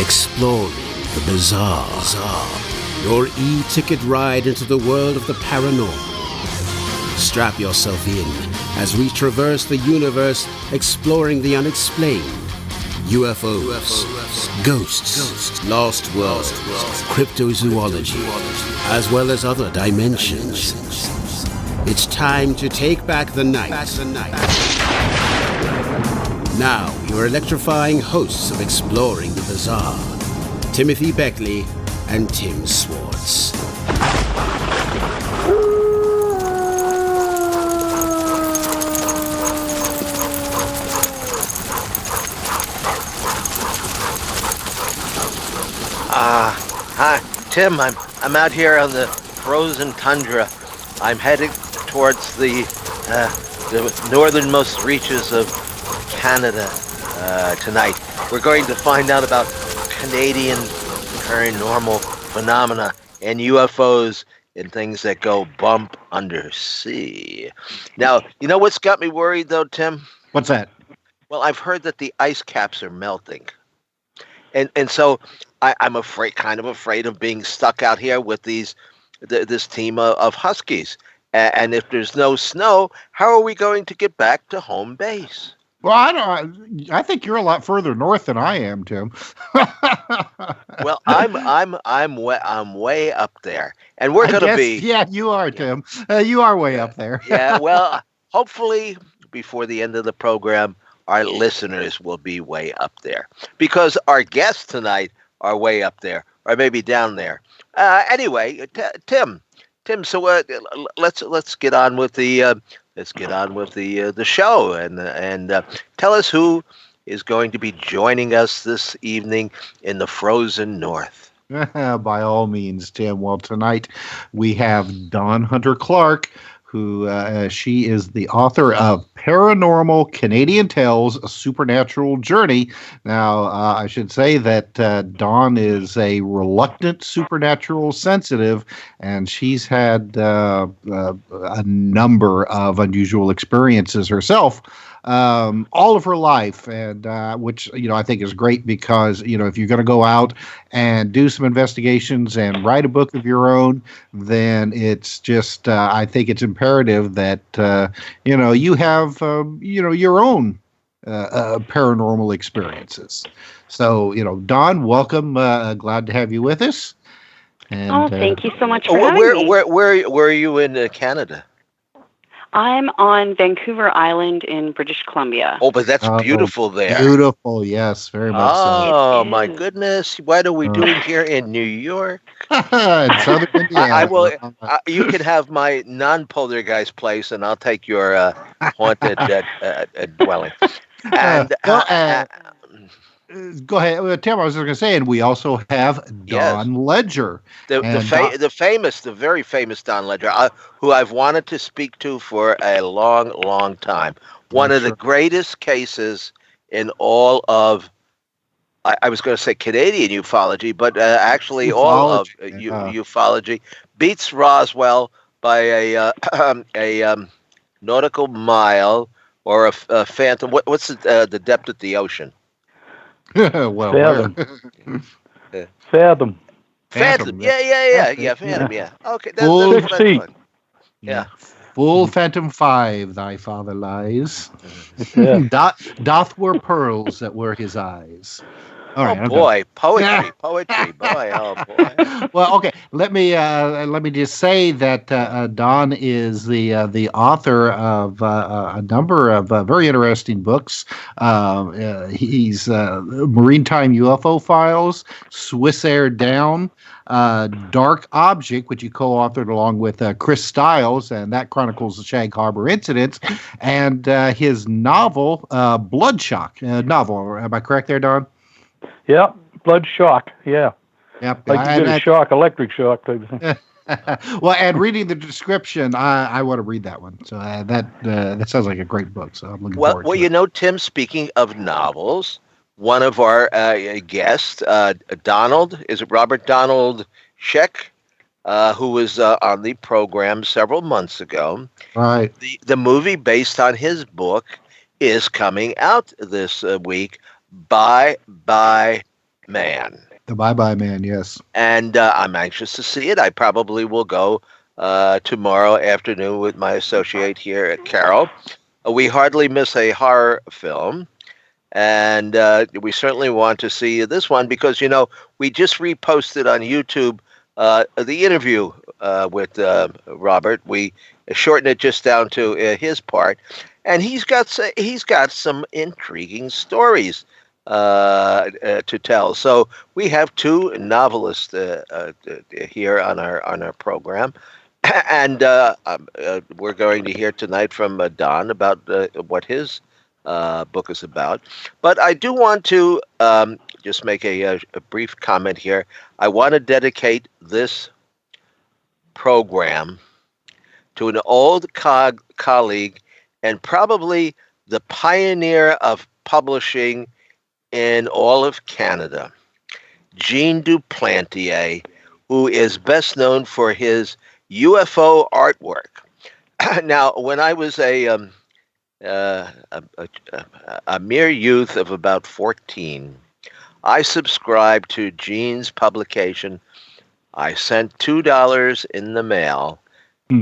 Exploring the bizarre. Your e-ticket ride into the world of the paranormal. Strap yourself in as we traverse the universe exploring the unexplained. UFOs, ghosts, lost worlds, cryptozoology, as well as other dimensions. It's time to take back the night. Now, your electrifying hosts of Exploring the Bizarre, Timothy Beckley and Tim Swartz. Hi, Tim. I'm out here on the frozen tundra. I'm heading towards the northernmost reaches of Canada tonight. We're going to find out about Canadian paranormal phenomena and UFOs and things that go bump undersea. Now, you know what's got me worried, though, Tim? What's that? Well, I've heard that the ice caps are melting. And so I'm kind of afraid of being stuck out here with this team of Huskies. And if there's no snow, how are we going to get back to home base? Well, I think you're a lot further north than I am, Tim. Well, I'm way up there, and we're going to be. Yeah, you are, Tim. You are way up there. Yeah. Well, hopefully before the end of the program, our listeners will be way up there because our guests tonight are way up there, or maybe down there. Anyway, Tim. So let's get on with the show and tell us who is going to be joining us this evening in the frozen north. By all means, Tim. Well, tonight we have Dawn Hunter Clark, who she is the author of Paranormal Canadian Tales: A Supernatural Journey. Now, I should say that Dawn is a reluctant supernatural sensitive, and she's had a number of unusual experiences herself. All of her life, and which I think is great because if you're going to go out and do some investigations and write a book of your own, then it's just I think it's imperative that you have your own paranormal experiences. So Dawn, welcome. Glad to have you with us. And, thank you so much for having me. Where are you in Canada? I'm on Vancouver Island in British Columbia. Oh, but that's beautiful there. Beautiful, yes, very much so. Oh, my goodness. What are we doing here in New York? In Southern Indiana. You can have my non-poltergeist place, and I'll take your haunted dwelling. And go ahead, Tim. I was going to say, and we also have Don Ledger, the very famous Don Ledger, who I've wanted to speak to for a long, long time. One of the greatest cases in all of, I was going to say Canadian ufology, but actually all of ufology. Beats Roswell by a nautical mile or a phantom. What's the depth of the ocean? Fathom. Fathom. Yeah. Fathom. Yeah. Okay. That's what I thought. Yeah. Full Phantom 5, thy father lies. Doth were pearls that were his eyes. All right, boy, poetry, boy, oh boy. Well, okay. Let me just say that Don is the author of a number of very interesting books. He's Maritime UFO Files, Swiss Air Down, Dark Object, which he co-authored along with Chris Stiles, and that chronicles the Shag Harbor incidents, and his novel Bloodshock. Novel, am I correct there, Don? Yeah, blood shock. Yeah. Yep. Like you get a shock, electric shock type of thing. Well, and reading the description, I want to read that one. So that sounds like a great book. So I'm looking forward to it. Well, Tim, speaking of novels, one of our guests, Robert Donald Shek, who was on the program several months ago. Right. The movie based on his book is coming out this week by Man. The Bye Bye Man, yes. And I'm anxious to see it. I probably will go tomorrow afternoon with my associate here at Carol. We hardly miss a horror film. And we certainly want to see this one because, we just reposted on YouTube the interview with Robert. We shortened it just down to his part. And he's got some intriguing stories to tell. So we have two novelists here on our program. And we're going to hear tonight from Don about what his book is about. But I do want to just make a brief comment here. I want to dedicate this program to an old colleague and probably the pioneer of publishing in all of Canada, Jean Duplantier, who is best known for his UFO artwork. Now, when I was a mere youth of about 14, I subscribed to Jean's publication. I sent $2 in the mail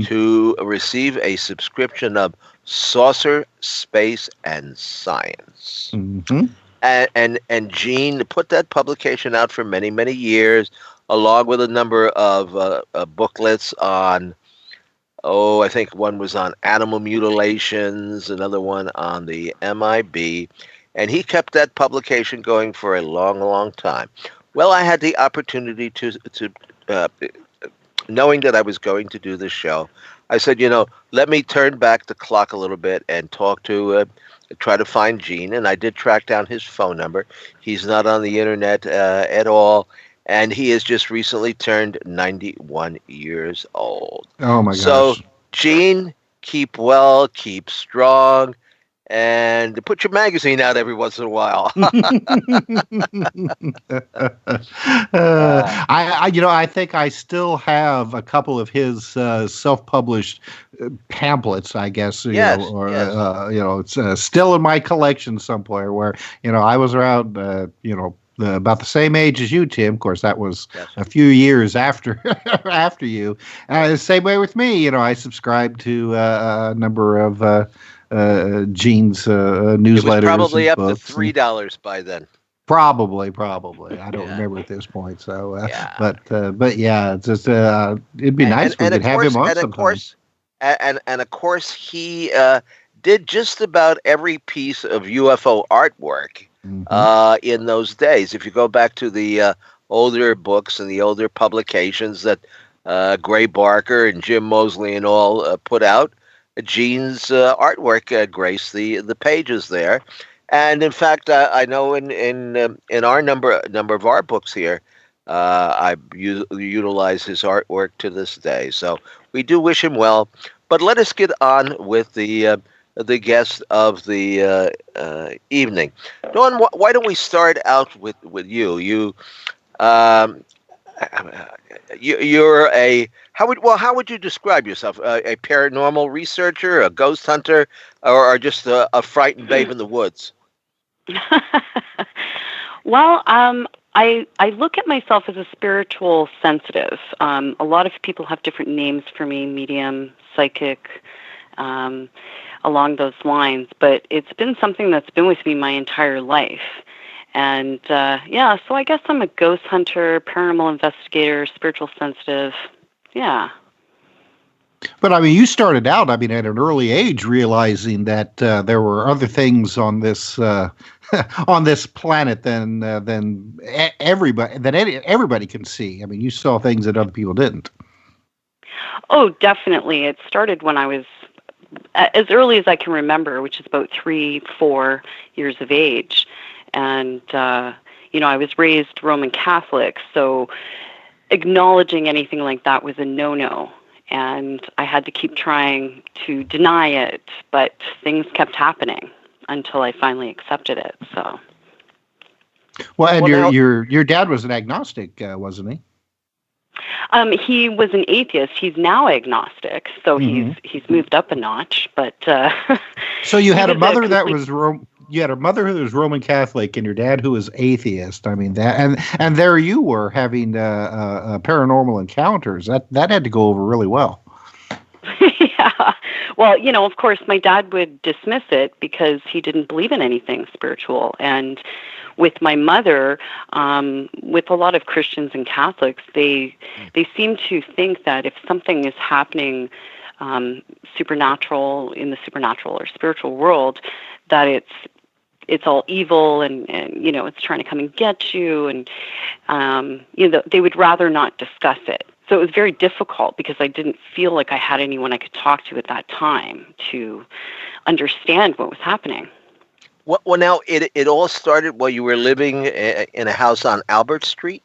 to receive a subscription of Saucer, Space, and Science. Mm-hmm. And Jean put that publication out for many, many years, along with a number of booklets on, I think one was on animal mutilations, another one on the MIB, and he kept that publication going for a long, long time. Well, I had the opportunity to knowing that I was going to do this show, I said, let me turn back the clock a little bit and try to find Gene. And I did track down his phone number. He's not on the internet at all. And he has just recently turned 91 years old. Oh, my gosh. So, Gene, keep well, keep strong, and put your magazine out every once in a while. I think I still have a couple of his self-published pamphlets, I guess. Yes. It's still in my collection somewhere. Where I was around, about the same age as you, Tim. Of course, that was a few years after you. Same way with me. I subscribed to a number of. Gene's newsletters. It was probably up to $3 by then. Probably. I don't remember at this point. So, but yeah, it's just it'd be nice if we could have him on sometime. And of course, he did just about every piece of UFO artwork in those days. If you go back to the older books and the older publications that Gray Barker and Jim Mosley and all put out, Gene's artwork graced the pages there, and in fact, I know in our number of our books here, I utilize his artwork to this day. So we do wish him well. But let us get on with the guest of the evening. Dawn, why don't we start out with you? You're a how would you describe yourself? A paranormal researcher, a ghost hunter, or just a frightened babe in the woods? Well, I look at myself as a spiritual sensitive. A lot of people have different names for me: medium, psychic, along those lines. But it's been something that's been with me my entire life. And, so I guess I'm a ghost hunter, paranormal investigator, spiritual sensitive. Yeah. But, you started out, at an early age, realizing that there were other things on this on this planet than everybody can see. You saw things that other people didn't. Oh, definitely. It started when I was as early as I can remember, which is about 3-4 years of age. And, I was raised Roman Catholic, so acknowledging anything like that was a no-no. And I had to keep trying to deny it, but things kept happening until I finally accepted it. So. Well, and your dad was an agnostic, wasn't he? He was an atheist. He's now agnostic, so he's moved up a notch. But so you had a mother that was you had a mother who was Roman Catholic and your dad who was atheist. I mean that, and there you were having paranormal encounters. That had to go over really well. Yeah. Well, of course, my dad would dismiss it because he didn't believe in anything spiritual. And with my mother, with a lot of Christians and Catholics, they seem to think that if something is happening supernatural in the supernatural or spiritual world, that it's all evil and it's trying to come and get you, and they would rather not discuss it. So it was very difficult because I didn't feel like I had anyone I could talk to at that time to understand what was happening. Well, now it all started while you were living in a house on Albert Street.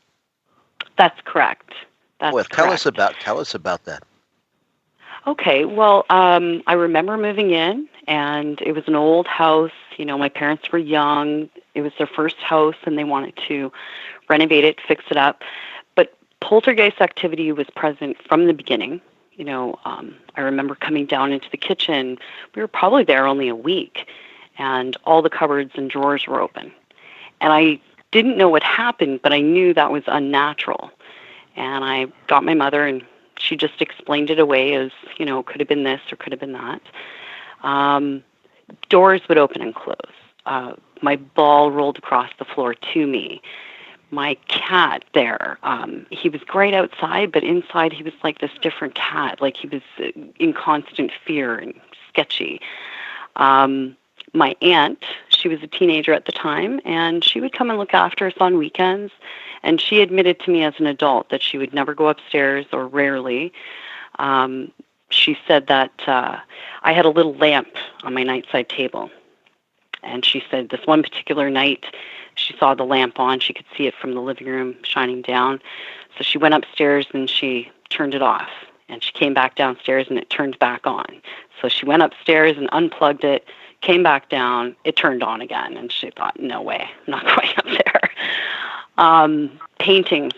That's correct. Tell us about that. Okay, well, I remember moving in, and it was an old house. My parents were young. It was their first house, and they wanted to renovate it, fix it up. But poltergeist activity was present from the beginning. I remember coming down into the kitchen. We were probably there only a week, and all the cupboards and drawers were open. And I didn't know what happened, but I knew that was unnatural. And I got my mother, and she just explained it away as, could have been this or could have been that. Doors would open and close. My ball rolled across the floor to me. My cat there, he was great outside, but inside he was like this different cat, like he was in constant fear and sketchy. My aunt, she was a teenager at the time, and she would come and look after us on weekends. And she admitted to me as an adult that she would never go upstairs, or rarely. She said that I had a little lamp on my nightside table. And she said this one particular night, she saw the lamp on. She could see it from the living room shining down. So she went upstairs and she turned it off. And she came back downstairs and it turned back on. So she went upstairs and unplugged it, came back down, it turned on again. And she thought, no way, I'm not going up there. Paintings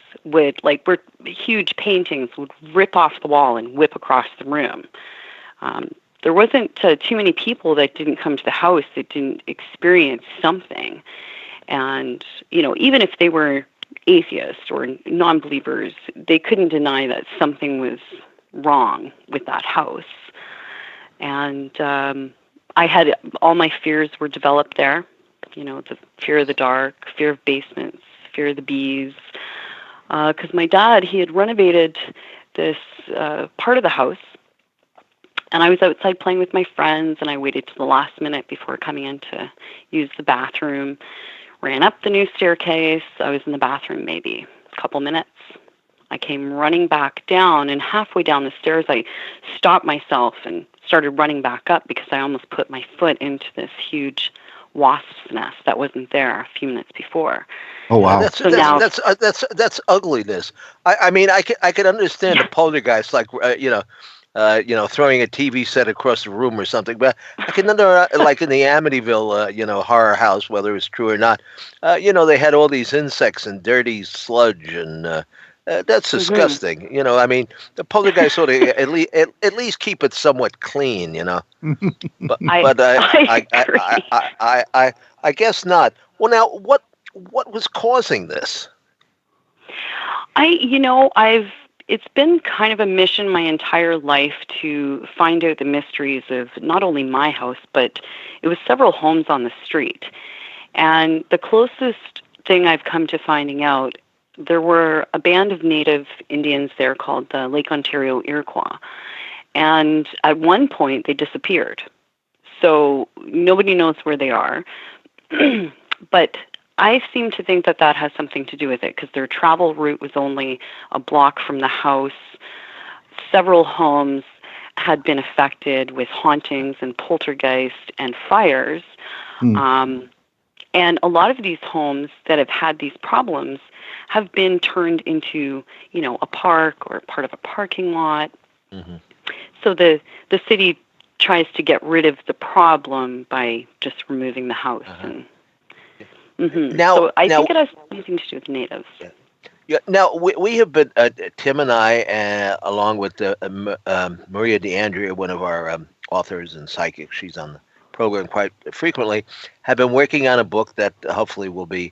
huge paintings would rip off the wall and whip across the room. There wasn't too many people that didn't come to the house that didn't experience something. And, even if they were atheists or non-believers, they couldn't deny that something was wrong with that house. And I had all my fears were developed there. The fear of the dark, fear of basements, fear of the bees. Because my dad, he had renovated this part of the house. And I was outside playing with my friends, and I waited to the last minute before coming in to use the bathroom. Ran up the new staircase. I was in the bathroom maybe a couple minutes. I came running back down, and halfway down the stairs, I stopped myself and started running back up because I almost put my foot into this huge wasp's nest that wasn't there a few minutes before. Oh wow! That's ugliness. I mean, I could understand a poltergeist like throwing a TV set across the room or something. But I can like in the Amityville, horror house, whether it's true or not, they had all these insects and dirty sludge, and that's disgusting. Mm-hmm. I mean, the poltergeist sort of at least keep it somewhat clean, But I guess not. Well, now what was causing this? It's been kind of a mission my entire life to find out the mysteries of not only my house, but it was several homes on the street. And the closest thing I've come to finding out, there were a band of native Indians there called the Lake Ontario Iroquois. And at one point, they disappeared. So nobody knows where they are. But I seem to think that has something to do with it because their travel route was only a block from the house. Several homes had been affected with hauntings and poltergeist and fires. And a lot of these homes that have had these problems have been turned into, a park or part of a parking lot. Mm-hmm. So the city tries to get rid of the problem by just removing the house. Uh-huh. Mm-hmm. So I think it has something to do with the natives. Yeah. Now we have been Tim and I, along with Maria DeAndrea, one of our authors and psychics. She's on program quite frequently, have been working on a book that hopefully will be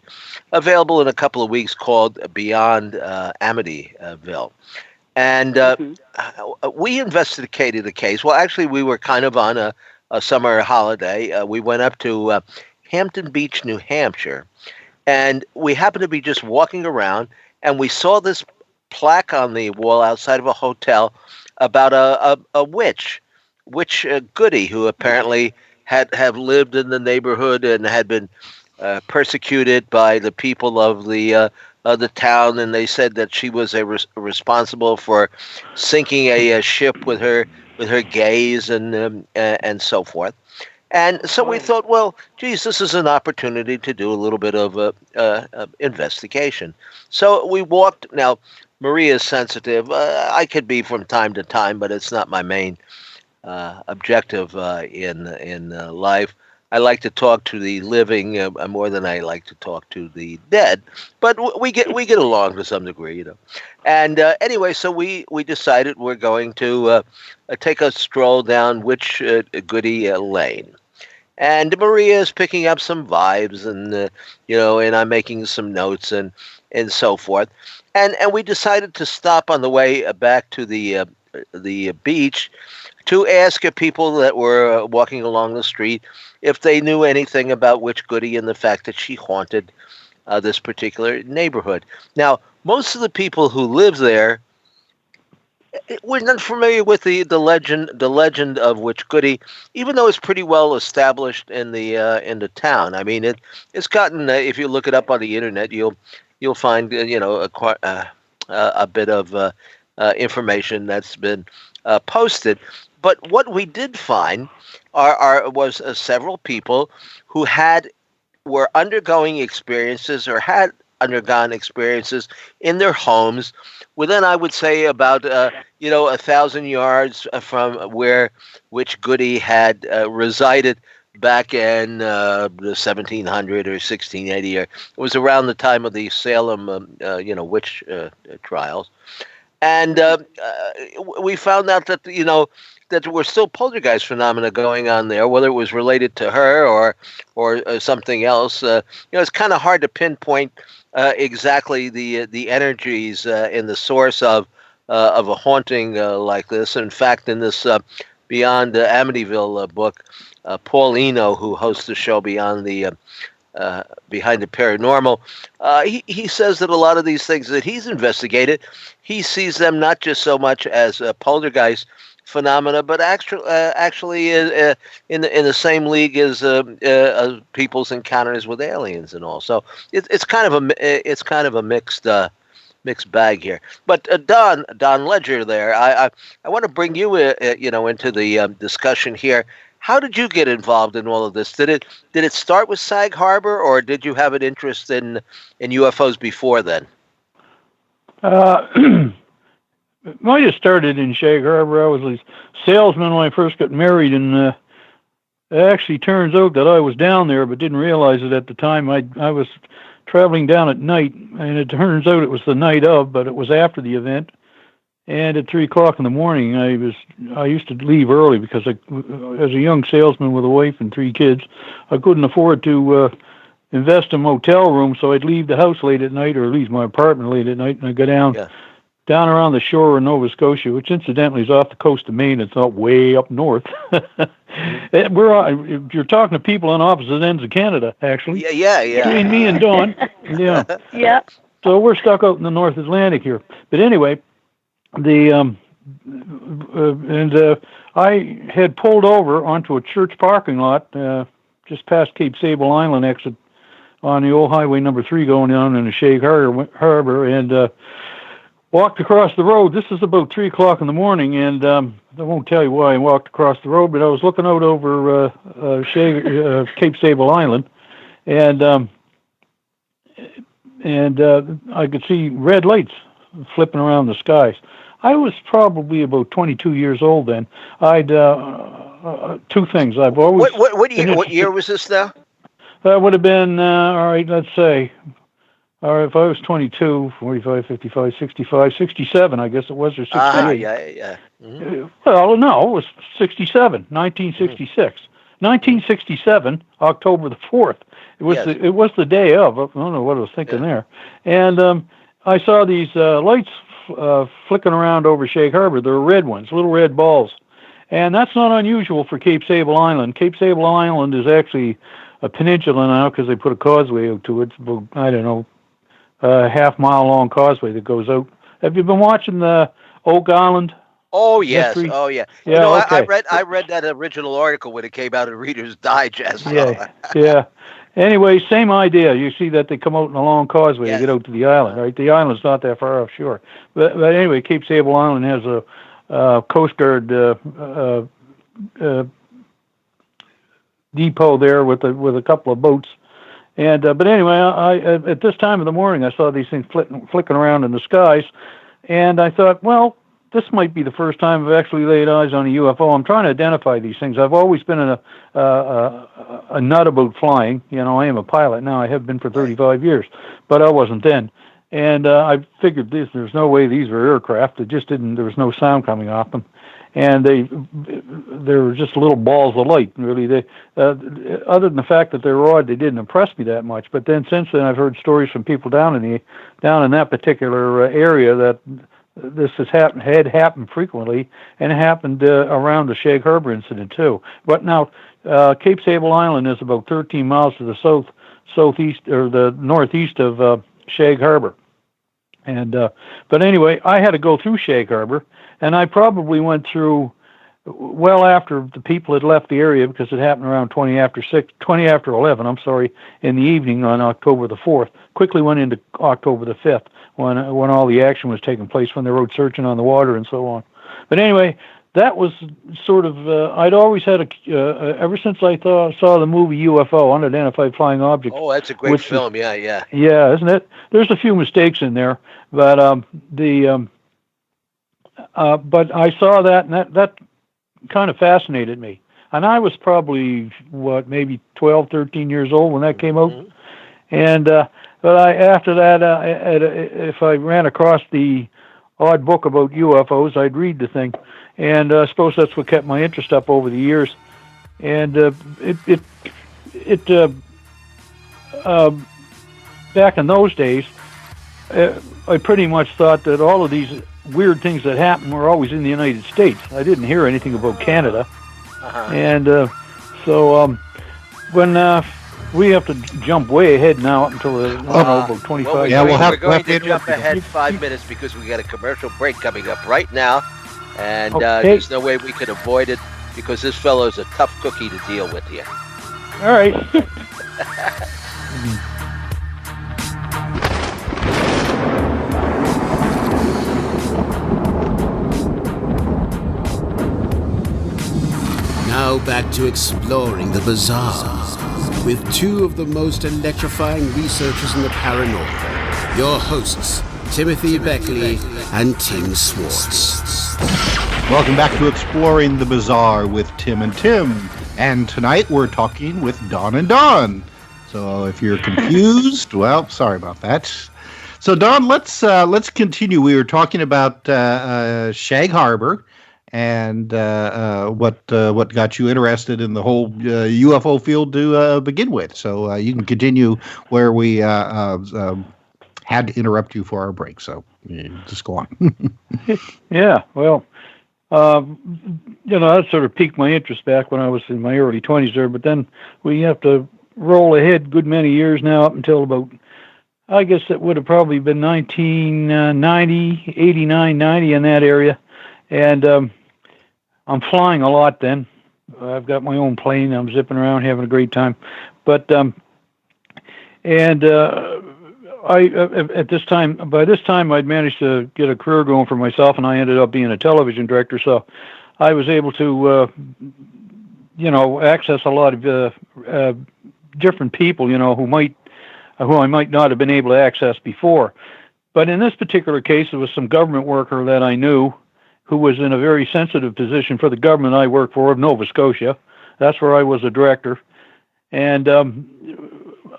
available in a couple of weeks called Beyond Amityville. And we investigated the case. Well, actually, we were kind of on a summer holiday. We went up to Hampton Beach, New Hampshire, and we happened to be just walking around, and we saw this plaque on the wall outside of a hotel about a witch Goody, who apparently had lived in the neighborhood and had been persecuted by the people of the town, and they said that she was responsible for sinking a ship with her gaze and so forth. And so we thought, well, geez, this is an opportunity to do a little bit of investigation. So we walked. Now, Maria is sensitive. I could be from time to time, but it's not my main objective in life. I like to talk to the living more than I like to talk to the dead, but we get along to some degree, you know. And anyway, so we decided we're going to take a stroll down Goody Lane. And Maria is picking up some vibes, and and I'm making some notes and so forth. And we decided to stop on the way back to the beach to ask people that were walking along the street if they knew anything about Witch Goody and the fact that she haunted this particular neighborhood. Now, most of the people who live there were not familiar with the legend of Witch Goody, even though it's pretty well established in the town. I mean, it's gotten if you look it up on the internet, you'll find a bit of information that's been posted. But what we did find was several people who were undergoing experiences or had undergone experiences in their homes within, I would say, about 1,000 yards from where Witch Goody had resided back in the 1700 or 1680. It was around the time of the Salem, witch trials, and we found out that that there were still poltergeist phenomena going on there, whether it was related to her or something else. It's kind of hard to pinpoint exactly the energies in the source of a haunting like this. In fact, in this Beyond Amityville book, Paul Eno, who hosts the show Behind the Paranormal, he says that a lot of these things that he's investigated, he sees them not just so much as poltergeist phenomena, but actually in the same league as people's encounters with aliens and all. So it's kind of a mixed bag here. But Don Ledger, there, I want to bring you into the discussion here. How did you get involved in all of this? Did it start with Sag Harbor, or did you have an interest in UFOs before then? I just started in Shag Harbor. I was a salesman when I first got married, and it actually turns out that I was down there, but didn't realize it at the time. I was traveling down at night, and it turns out it was the night of, but it was after the event. And at 3:00 in the morning, I used to leave early because as a young salesman with a wife and 3 kids, I couldn't afford to invest in a motel room, so I'd leave the house late at night, or leave my apartment late at night, and I'd go down around the shore in Nova Scotia, which incidentally is off the coast of Maine. It's not way up north. You're talking to people on opposite ends of Canada, actually. Yeah. Between me and Dawn. Yeah. Yeah. So we're stuck out in the North Atlantic here. But anyway, I had pulled over onto a church parking lot just past Cape Sable Island exit on the old highway number 3 going down into Shag Harbor, and walked across the road. This is about 3:00 in the morning, and I won't tell you why I walked across the road, but I was looking out over Cape Sable Island, and I could see red lights flipping around the skies. I was probably about 22 years old then. I'd 2 things. I've always what year was this now? That would have been all right. Let's say. All right, if I was 22, 45, 55, 65, 67, I guess it was, or 68. Yeah. Mm-hmm. Well, no, it was 67, 1966. 1967, October the 4th. It was the day of. I don't know what I was thinking there. And I saw these lights flicking around over Shag Harbor. They're red ones, little red balls. And that's not unusual for Cape Sable Island. Cape Sable Island is actually a peninsula now because they put a causeway out to it. It's about, I don't know, a half-mile long causeway that goes out. Have you been watching the Oak Island? Oh yes, Mystery? oh yeah. Yeah, You know, okay. I read that original article when it came out in Reader's Digest. Yeah. Anyway, same idea. You see that they come out in a long causeway to get out to the island, right? The island's not that far offshore. But anyway, Cape Sable Island has a Coast Guard depot there with a couple of boats. And but anyway, I at this time of the morning, I saw these things flicking around in the skies, and I thought, well, this might be the first time I've actually laid eyes on a UFO. I'm trying to identify these things. I've always been a nut about flying. You know, I am a pilot now. I have been for 35 years, but I wasn't then. And I figured there's no way these were aircraft. It just didn't. There was no sound coming off them, and they were just little balls of light. Really, they other than the fact that they were odd, they didn't impress me that much. But then since then, I've heard stories from people down in that particular area that this had happened frequently, and it happened around the Shag Harbor incident too. But now, Cape Sable Island is about 13 miles to the southeast or the northeast of Shag Harbor, and but anyway, I had to go through Shag Harbor, and I probably went through well after the people had left the area because it happened around 20 after 11. I'm sorry, in the evening on October the 4th. Quickly went into October the 5th. When all the action was taking place, when they were searching on the water and so on. But anyway, that was sort of, I'd always had ever since I saw the movie UFO, Unidentified Flying Object. Oh, that's a great film, yeah. Yeah, isn't it? There's a few mistakes in there, but but I saw that, and that kind of fascinated me. And I was probably, maybe 12, 13 years old when that came out. And but after that, if I ran across the odd book about UFOs, I'd read the thing, and I suppose that's what kept my interest up over the years. And back in those days, I pretty much thought that all of these weird things that happened were always in the United States. I didn't hear anything about Canada, and so when we have to jump way ahead now up until about 25. Yeah, we're going to jump ahead 5 minutes because we got a commercial break coming up right now, and there's no way we can avoid it because this fellow is a tough cookie to deal with here. All right. Now back to exploring the bizarre with two of the most electrifying researchers in the paranormal. Your hosts, Timothy Beckley and Tim Swartz. Welcome back to Exploring the Bizarre with Tim and Tim. And tonight we're talking with Don and Don. So if you're confused, well, sorry about that. So Don, let's continue. We were talking about Shag Harbor and what got you interested in the whole UFO field to begin with. So you can continue where we had to interrupt you for our break. So just go on. Yeah, well, that sort of piqued my interest back when I was in my early 20s there. But then we have to roll ahead a good many years now up until about, I guess it would have probably been 1990, 89, 90 in that area. And I'm flying a lot then. I've got my own plane. I'm zipping around having a great time. But by this time I'd managed to get a career going for myself, and I ended up being a television director. So I was able to, access a lot of different people, who I might not have been able to access before. But in this particular case, it was some government worker that I knew who was in a very sensitive position for the government I work for of Nova Scotia. That's where I was a director. And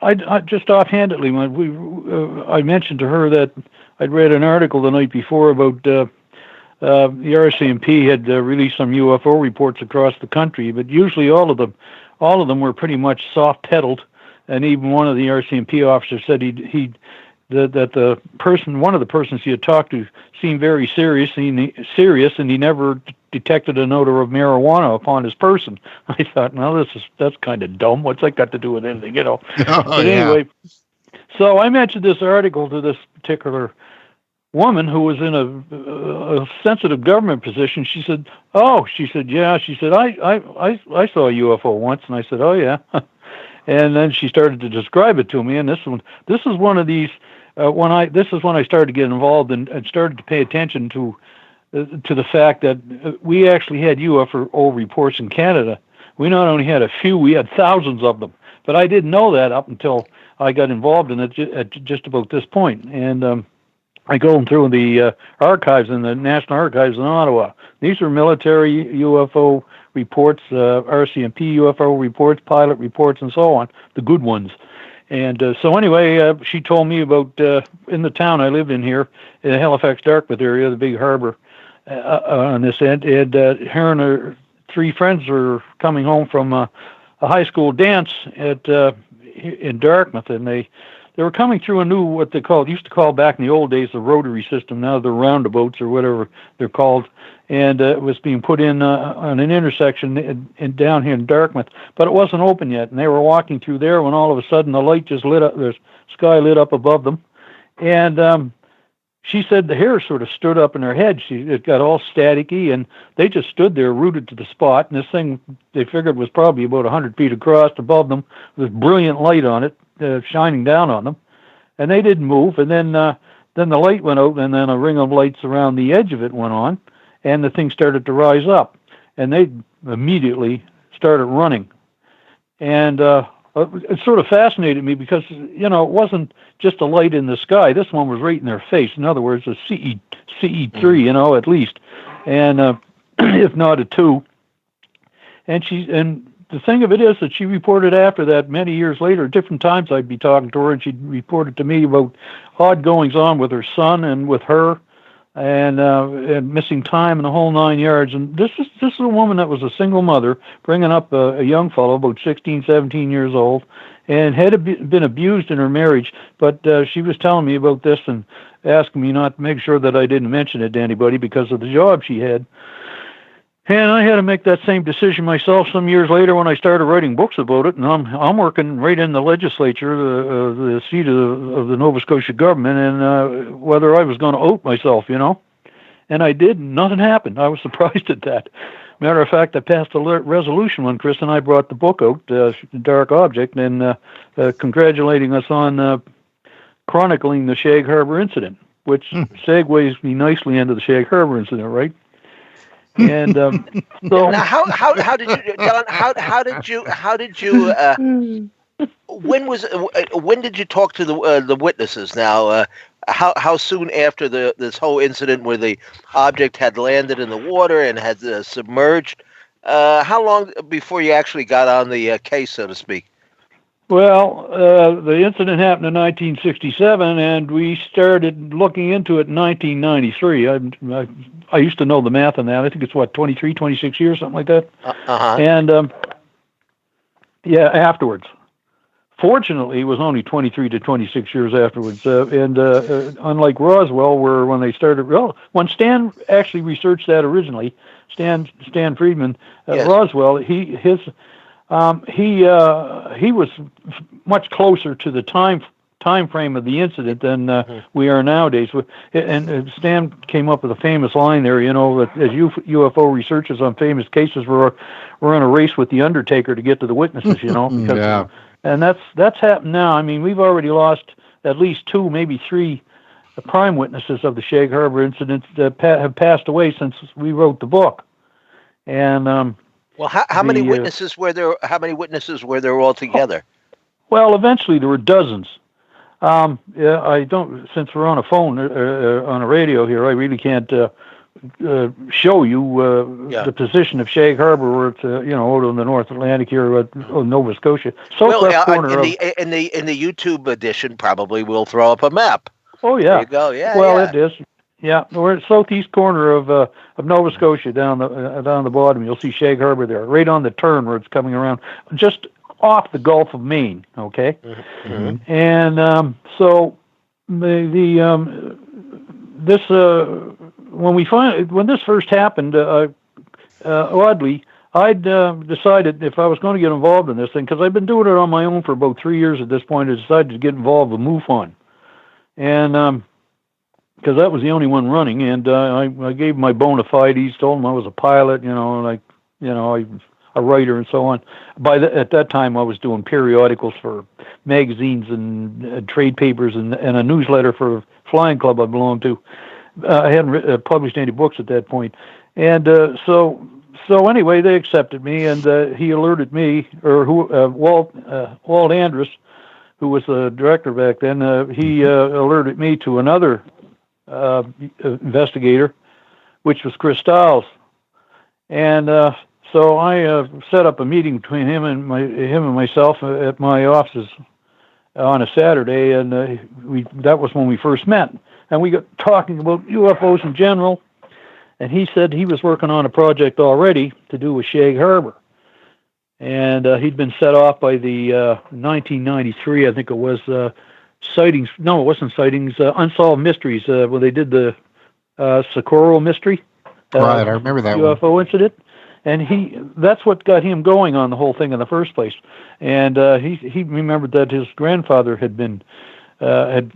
I just offhandedly, I mentioned to her that I'd read an article the night before about the RCMP had released some UFO reports across the country, but usually all of all of them were pretty much soft-pedaled, and even one of the RCMP officers said that one of the persons he had talked to seemed very serious, and he never detected an odor of marijuana upon his person. I thought, well, that's kind of dumb. What's that got to do with anything, you know? But anyway, so I mentioned this article to this particular woman who was in a sensitive government position. She said, yeah. She said, I saw a UFO once, and I said, oh yeah. And then she started to describe it to me, and this is one of these. This is when I started to get involved and started to pay attention to the fact that we actually had UFO reports in Canada. We not only had a few, we had thousands of them. But I didn't know that up until I got involved in it at just about this point. And I go through the archives in the National Archives in Ottawa. These are military UFO reports, RCMP UFO reports, pilot reports, and so on, the good ones. And so anyway, she told me about, in the town I lived in here, in the Halifax Dartmouth area, the big harbor on this end, and her and her three friends were coming home from a high school dance in Dartmouth, and they were coming through a new, what they used to call back in the old days, the rotary system. Now they're roundabouts or whatever they're called. And it was being put in on an intersection down here in Dartmouth, but it wasn't open yet. And they were walking through there when all of a sudden the light just lit up, the sky lit up above them. And she said the hair sort of stood up in her head. It got all staticky, and they just stood there rooted to the spot. And this thing, they figured, was probably about 100 feet across above them with brilliant light on it, shining down on them. And they didn't move. And then the light went out, and then a ring of lights around the edge of it went on. And the thing started to rise up, and they immediately started running. And it sort of fascinated me because, you know, it wasn't just a light in the sky. This one was right in their face. In other words, a CE3, you know, at least, and if not a 2. And the thing of it is that she reported after that many years later, different times I'd be talking to her, and she'd reported to me about odd goings on with her son and with her. And missing time and the whole 9 yards. And this is a woman that was a single mother bringing up a young fellow about 16, 17 years old, and had been abused in her marriage. But she was telling me about this and asking me not to make sure that I didn't mention it to anybody because of the job she had. And I had to make that same decision myself some years later when I started writing books about it. And I'm working right in the legislature, the seat of the Nova Scotia government, and whether I was going to out myself, you know. And I did, and nothing happened. I was surprised at that. Matter of fact, I passed a resolution when Chris and I brought the book out, Dark Object, and congratulating us on chronicling the Shag Harbor incident, which segues me nicely into the Shag Harbor incident, right? And so now, how did you, Don? How did you? When did you talk to the witnesses? Now, how soon after this whole incident where the object had landed in the water and had submerged? How long before you actually got on the case, so to speak? Well, the incident happened in 1967, and we started looking into it in 1993. I used to know the math on that. I think it's, 23, 26 years, something like that. Uh-huh. And, yeah, afterwards. Fortunately, it was only 23 to 26 years afterwards. And unlike Roswell, where when they started, when Stan actually researched that originally, Stan Friedman, yes. Roswell, he was much closer to the time frame of the incident than we are nowadays. And Stan came up with a famous line there, you know, that as UFO researchers on famous cases, we're in a race with the Undertaker to get to the witnesses, you know. Because, yeah. And that's happened now. I mean, we've already lost at least 2, maybe 3 prime witnesses of the Shag Harbor incident that have passed away since we wrote the book. And well, how many witnesses were there? How many witnesses were there altogether? Well, eventually there were dozens. Yeah, I don't. Since we're on a phone, on a radio here, I really can't show you the position of Shag Harbor, where it's out in the North Atlantic here, Nova Scotia. Southwest corner in the YouTube edition, probably we'll throw up a map. Oh yeah. There you go. Yeah. Well, yeah. it is. Yeah, we're at southeast corner of Nova Scotia, down the bottom. You'll see Shag Harbor there, right on the turn where it's coming around, just off the Gulf of Maine. Okay, Mm-hmm. and so this when this first happened, oddly, I'd decided if I was going to get involved in this thing, because I've been doing it on my own for about 3 years at this point, I decided to get involved with MUFON, and because that was the only one running, and I gave my bona fides, told him I was a pilot, a writer and so on. At that time, I was doing periodicals for magazines and trade papers and a newsletter for a flying club I belonged to. I hadn't published any books at that point, and so anyway, they accepted me, and he alerted me, or Walt Andrus, who was the director back then. He alerted me to another investigator, which was Chris Stiles, and so I set up a meeting between him and myself at my offices on a Saturday, and that was when we first met, and we got talking about UFOs in general, and he said he was working on a project already to do with Shag Harbor, and he'd been set off by the 1993, I think it was, sightings. No, it wasn't sightings. Unsolved Mysteries. When they did the Socorro mystery, right? I remember that UFO incident, and that's what got him going on the whole thing in the first place. And he remembered that his grandfather had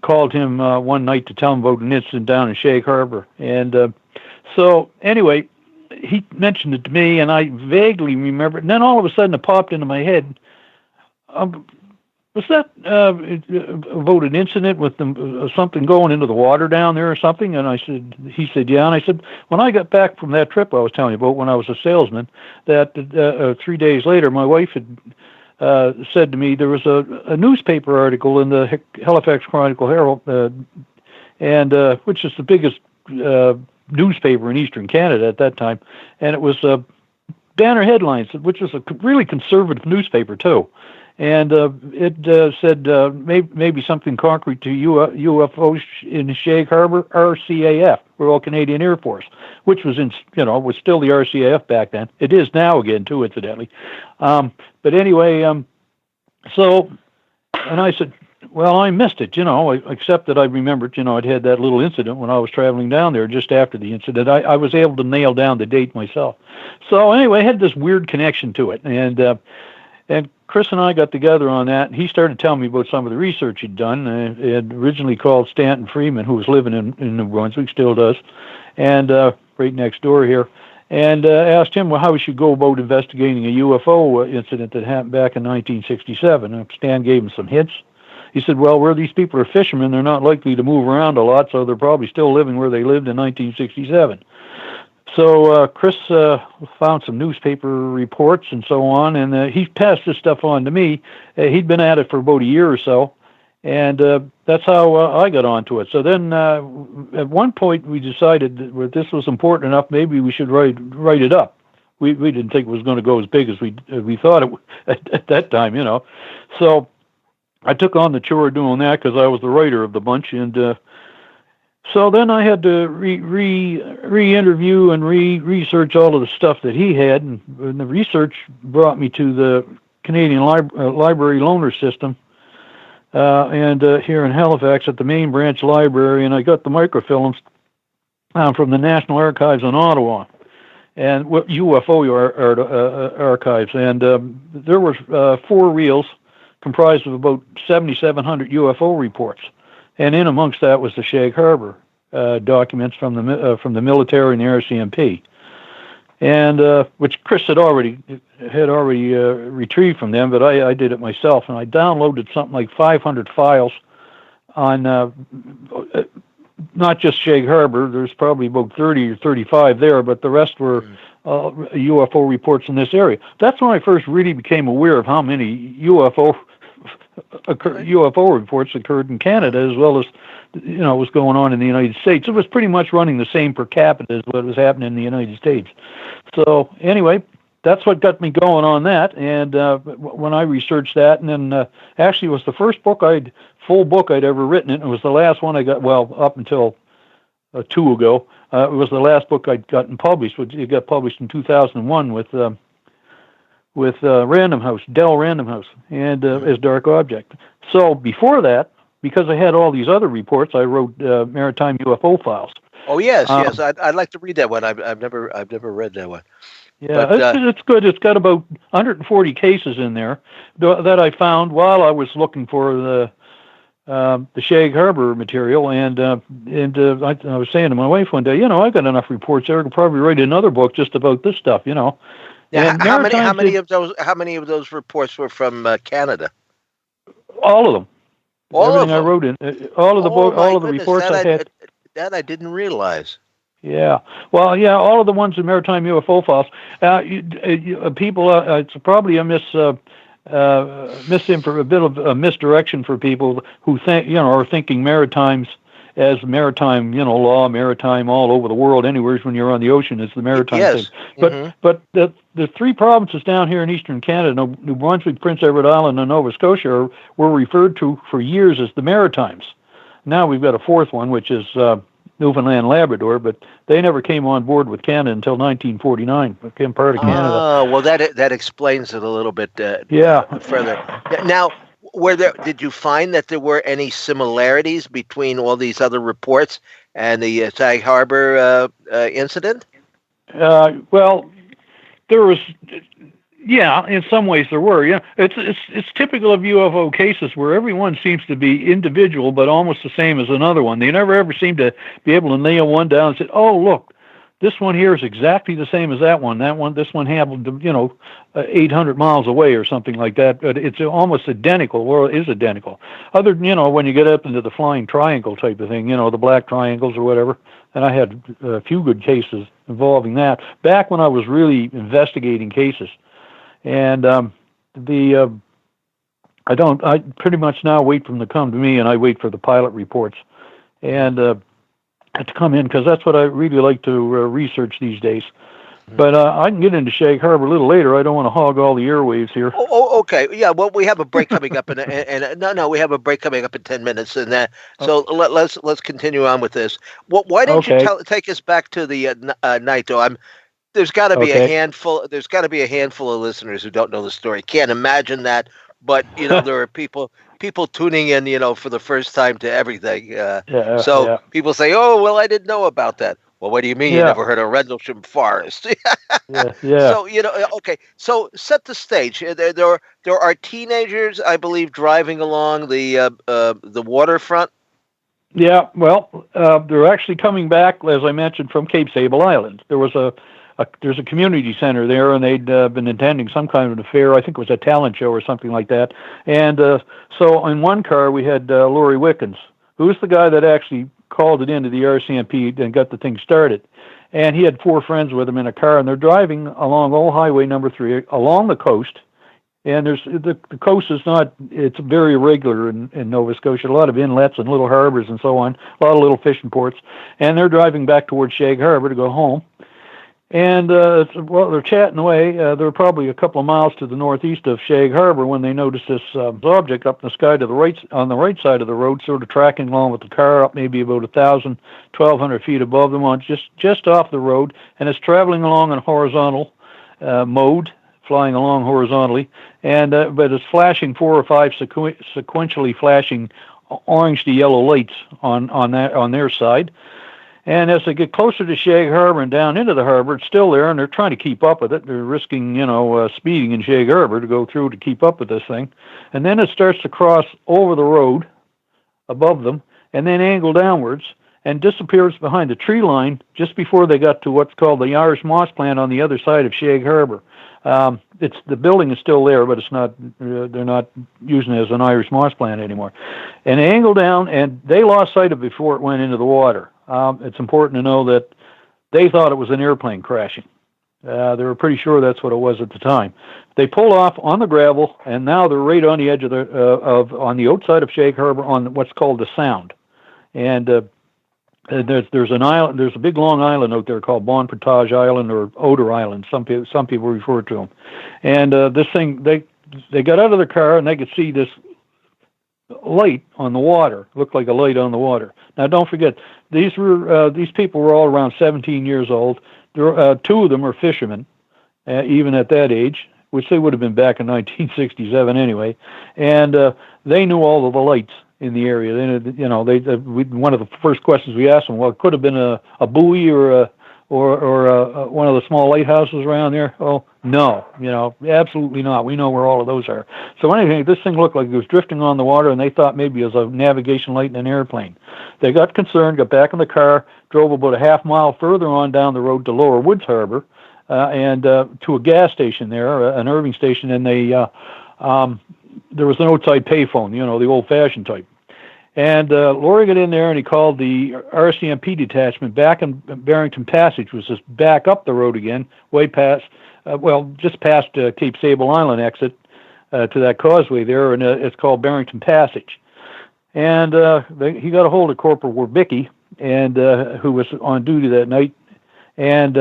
called him one night to tell him about an incident down in Shag Harbor, and so anyway, he mentioned it to me, and I vaguely remember it. And then all of a sudden, it popped into my head. Was that about an incident with something going into the water down there or something? And he said, yeah. And I said, when I got back from that trip I was telling you about when I was a salesman, that 3 days later, my wife had said to me there was a newspaper article in the Halifax Chronicle Herald, and which is the biggest newspaper in Eastern Canada at that time, and it was banner headlines, which was a really conservative newspaper too. And it said maybe something concrete to UFOs in Shag Harbor, RCAF, Royal Canadian Air Force, which was was still the RCAF back then. It is now again too, incidentally. But anyway, so, and I said, well, I missed it, except that I remembered, I'd had that little incident when I was traveling down there just after the incident. I was able to nail down the date myself. So anyway, I had this weird connection to it, and Chris and I got together on that, and he started telling me about some of the research he'd done. He had originally called Stanton Freeman, who was living in New Brunswick, still does, and right next door here, and asked him how we should go about investigating a UFO incident that happened back in 1967. And Stan gave him some hints. He said, well, where these people are fishermen, they're not likely to move around a lot, so they're probably still living where they lived in 1967. So Chris found some newspaper reports and so on, and he passed this stuff on to me. He'd been at it for about a year or so, and that's how I got onto it. So then at one point we decided that this was important enough, maybe we should write it up. We didn't think it was going to go as big as we thought it would at that time, So I took on the chore of doing that because I was the writer of the bunch, and so then I had to re-interview and research all of the stuff that he had, and the research brought me to the Canadian Library Loaner System, and here in Halifax at the main branch library, and I got the microfilms from the National Archives in Ottawa, and UFO archives, and there were 4 reels comprised of about 7,700 UFO reports. And in amongst that was the Shag Harbor documents from the military and the RCMP, and which Chris had already retrieved from them, but I did it myself, and I downloaded something like 500 files on not just Shag Harbor. There's probably about 30 or 35 there, but the rest were UFO reports in this area. That's when I first really became aware of how many UFO reports occurred in Canada, as well as was going on in the United States. It was pretty much running the same per capita as what was happening in the United States. So anyway, that's what got me going on that. And when I researched that, and then actually it was the first full book I'd ever written, and it was the last one I got. Well, up until two ago. It was the last book I'd gotten published. It got published in 2001 with Random House, Dell Random House, and as Dark Object. So before that, because I had all these other reports, I wrote Maritime UFO Files. Oh yes, yes. I'd like to read that one. I've never read that one. Yeah, but, it's good. It's got about 140 cases in there that I found while I was looking for the Shag Harbor material, and I was saying to my wife one day, I've got enough reports there. I could probably write another book just about this stuff, Yeah, And how many of those reports were from Canada? All of them. All Everything of them. I wrote in all of the all of the reports I had. That I didn't realize. Yeah, well, yeah, all of the ones in Maritime UFO Files. People, it's probably a bit of a misdirection for people who think, are thinking maritimes as maritime, law, maritime all over the world, anywhere when you're on the ocean is the maritime thing. But the three provinces down here in eastern Canada, New Brunswick, Prince Edward Island, and Nova Scotia, were referred to for years as the Maritimes. Now we've got a fourth one, which is Newfoundland, Labrador, but they never came on board with Canada until 1949. Became part of Canada. Oh, well, that explains it a little bit. Further. Now, did you find that there were any similarities between all these other reports and the Sag Harbor incident? Well, there was. Yeah, in some ways there were. Yeah, it's typical of UFO cases where everyone seems to be individual, but almost the same as another one. They never ever seem to be able to nail one down and say, "Oh, look, this one here is exactly the same as that one. This one happened, 800 miles away or something like that." But it's almost identical, or is identical. Other than when you get up into the flying triangle type of thing, the black triangles or whatever. And I had a few good cases involving that back when I was really investigating cases. And I pretty much now wait for them to come to me, and I wait for the pilot reports and to come in, because that's what I really like to research these days. But I can get into Shag Harbor a little later. I don't want to hog all the airwaves here. Oh, okay. Yeah, well, we have a break coming up, we have a break coming up in 10 minutes, and so let's continue on with this. Why don't you take us back to the night, though? There's got to be a handful. There's got to be a handful of listeners who don't know the story. Can't imagine that, but there are people tuning in, for the first time to everything. People say, "Oh, well, I didn't know about that." Well, what do you mean you never heard of Rendlesham Forest? Yeah. So okay. So set the stage. There are teenagers, I believe, driving along the waterfront. Yeah. Well, they're actually coming back, as I mentioned, from Cape Sable Island. There's a community center there, and they'd been attending some kind of an affair. I think it was a talent show or something like that. And so in one car, we had Laurie Wickens, who's the guy that actually called it into the RCMP and got the thing started. And he had 4 friends with him in a car, and they're driving along Old Highway number 3 along the coast. And the coast is it's very irregular in Nova Scotia, a lot of inlets and little harbors and so on, a lot of little fishing ports. And they're driving back towards Shag Harbor to go home. And they're chatting away. They're probably a couple of miles to the northeast of Shag Harbor when they noticed this object up in the sky on the right side of the road, sort of tracking along with the car up maybe about 1,200 feet above them, on just off the road, and it's traveling along in horizontal mode, flying along horizontally, and but it's flashing 4 or 5 sequentially flashing orange to yellow lights on their side. And as they get closer to Shag Harbor and down into the harbor, it's still there, and they're trying to keep up with it. They're risking, speeding in Shag Harbor to go through to keep up with this thing. And then it starts to cross over the road above them and then angle downwards and disappears behind the tree line just before they got to what's called the Irish Moss Plant on the other side of Shag Harbor. The building is still there, but it's not. They're not using it as an Irish Moss Plant anymore. And they angled down, and they lost sight of it before it went into the water. It's important to know that they thought it was an airplane crashing. They were pretty sure that's what it was at the time. They pulled off on the gravel, and now they're right on the edge of on the outside of Shag Harbor on what's called the Sound. And there's an island. There's a big long island out there called Bon Portage Island or Odor Island. Some people refer to them. And this thing, they got out of their car and they could see this light on the water. Looked like a light on the water. Now, don't forget, these people were all around 17 years old. Two of them are fishermen, even at that age, which they would have been back in 1967 anyway, and they knew all of the lights in the area. One of the first questions we asked them, well, it could have been a buoy or one of the small lighthouses around there. Oh, no, absolutely not. We know where all of those are. So anyway, this thing looked like it was drifting on the water, and they thought maybe it was a navigation light in an airplane. They got concerned, got back in the car, drove about a half mile further on down the road to Lower Woods Harbor, and to a gas station there, an Irving station, and there was an outside payphone, the old-fashioned type. And Laurie got in there, and he called the RCMP detachment back in Barrington Passage, which is back up the road again, way past, just past Cape Sable Island exit to that causeway there, and it's called Barrington Passage. And he got a hold of Corporal Werbicki, and who was on duty that night, and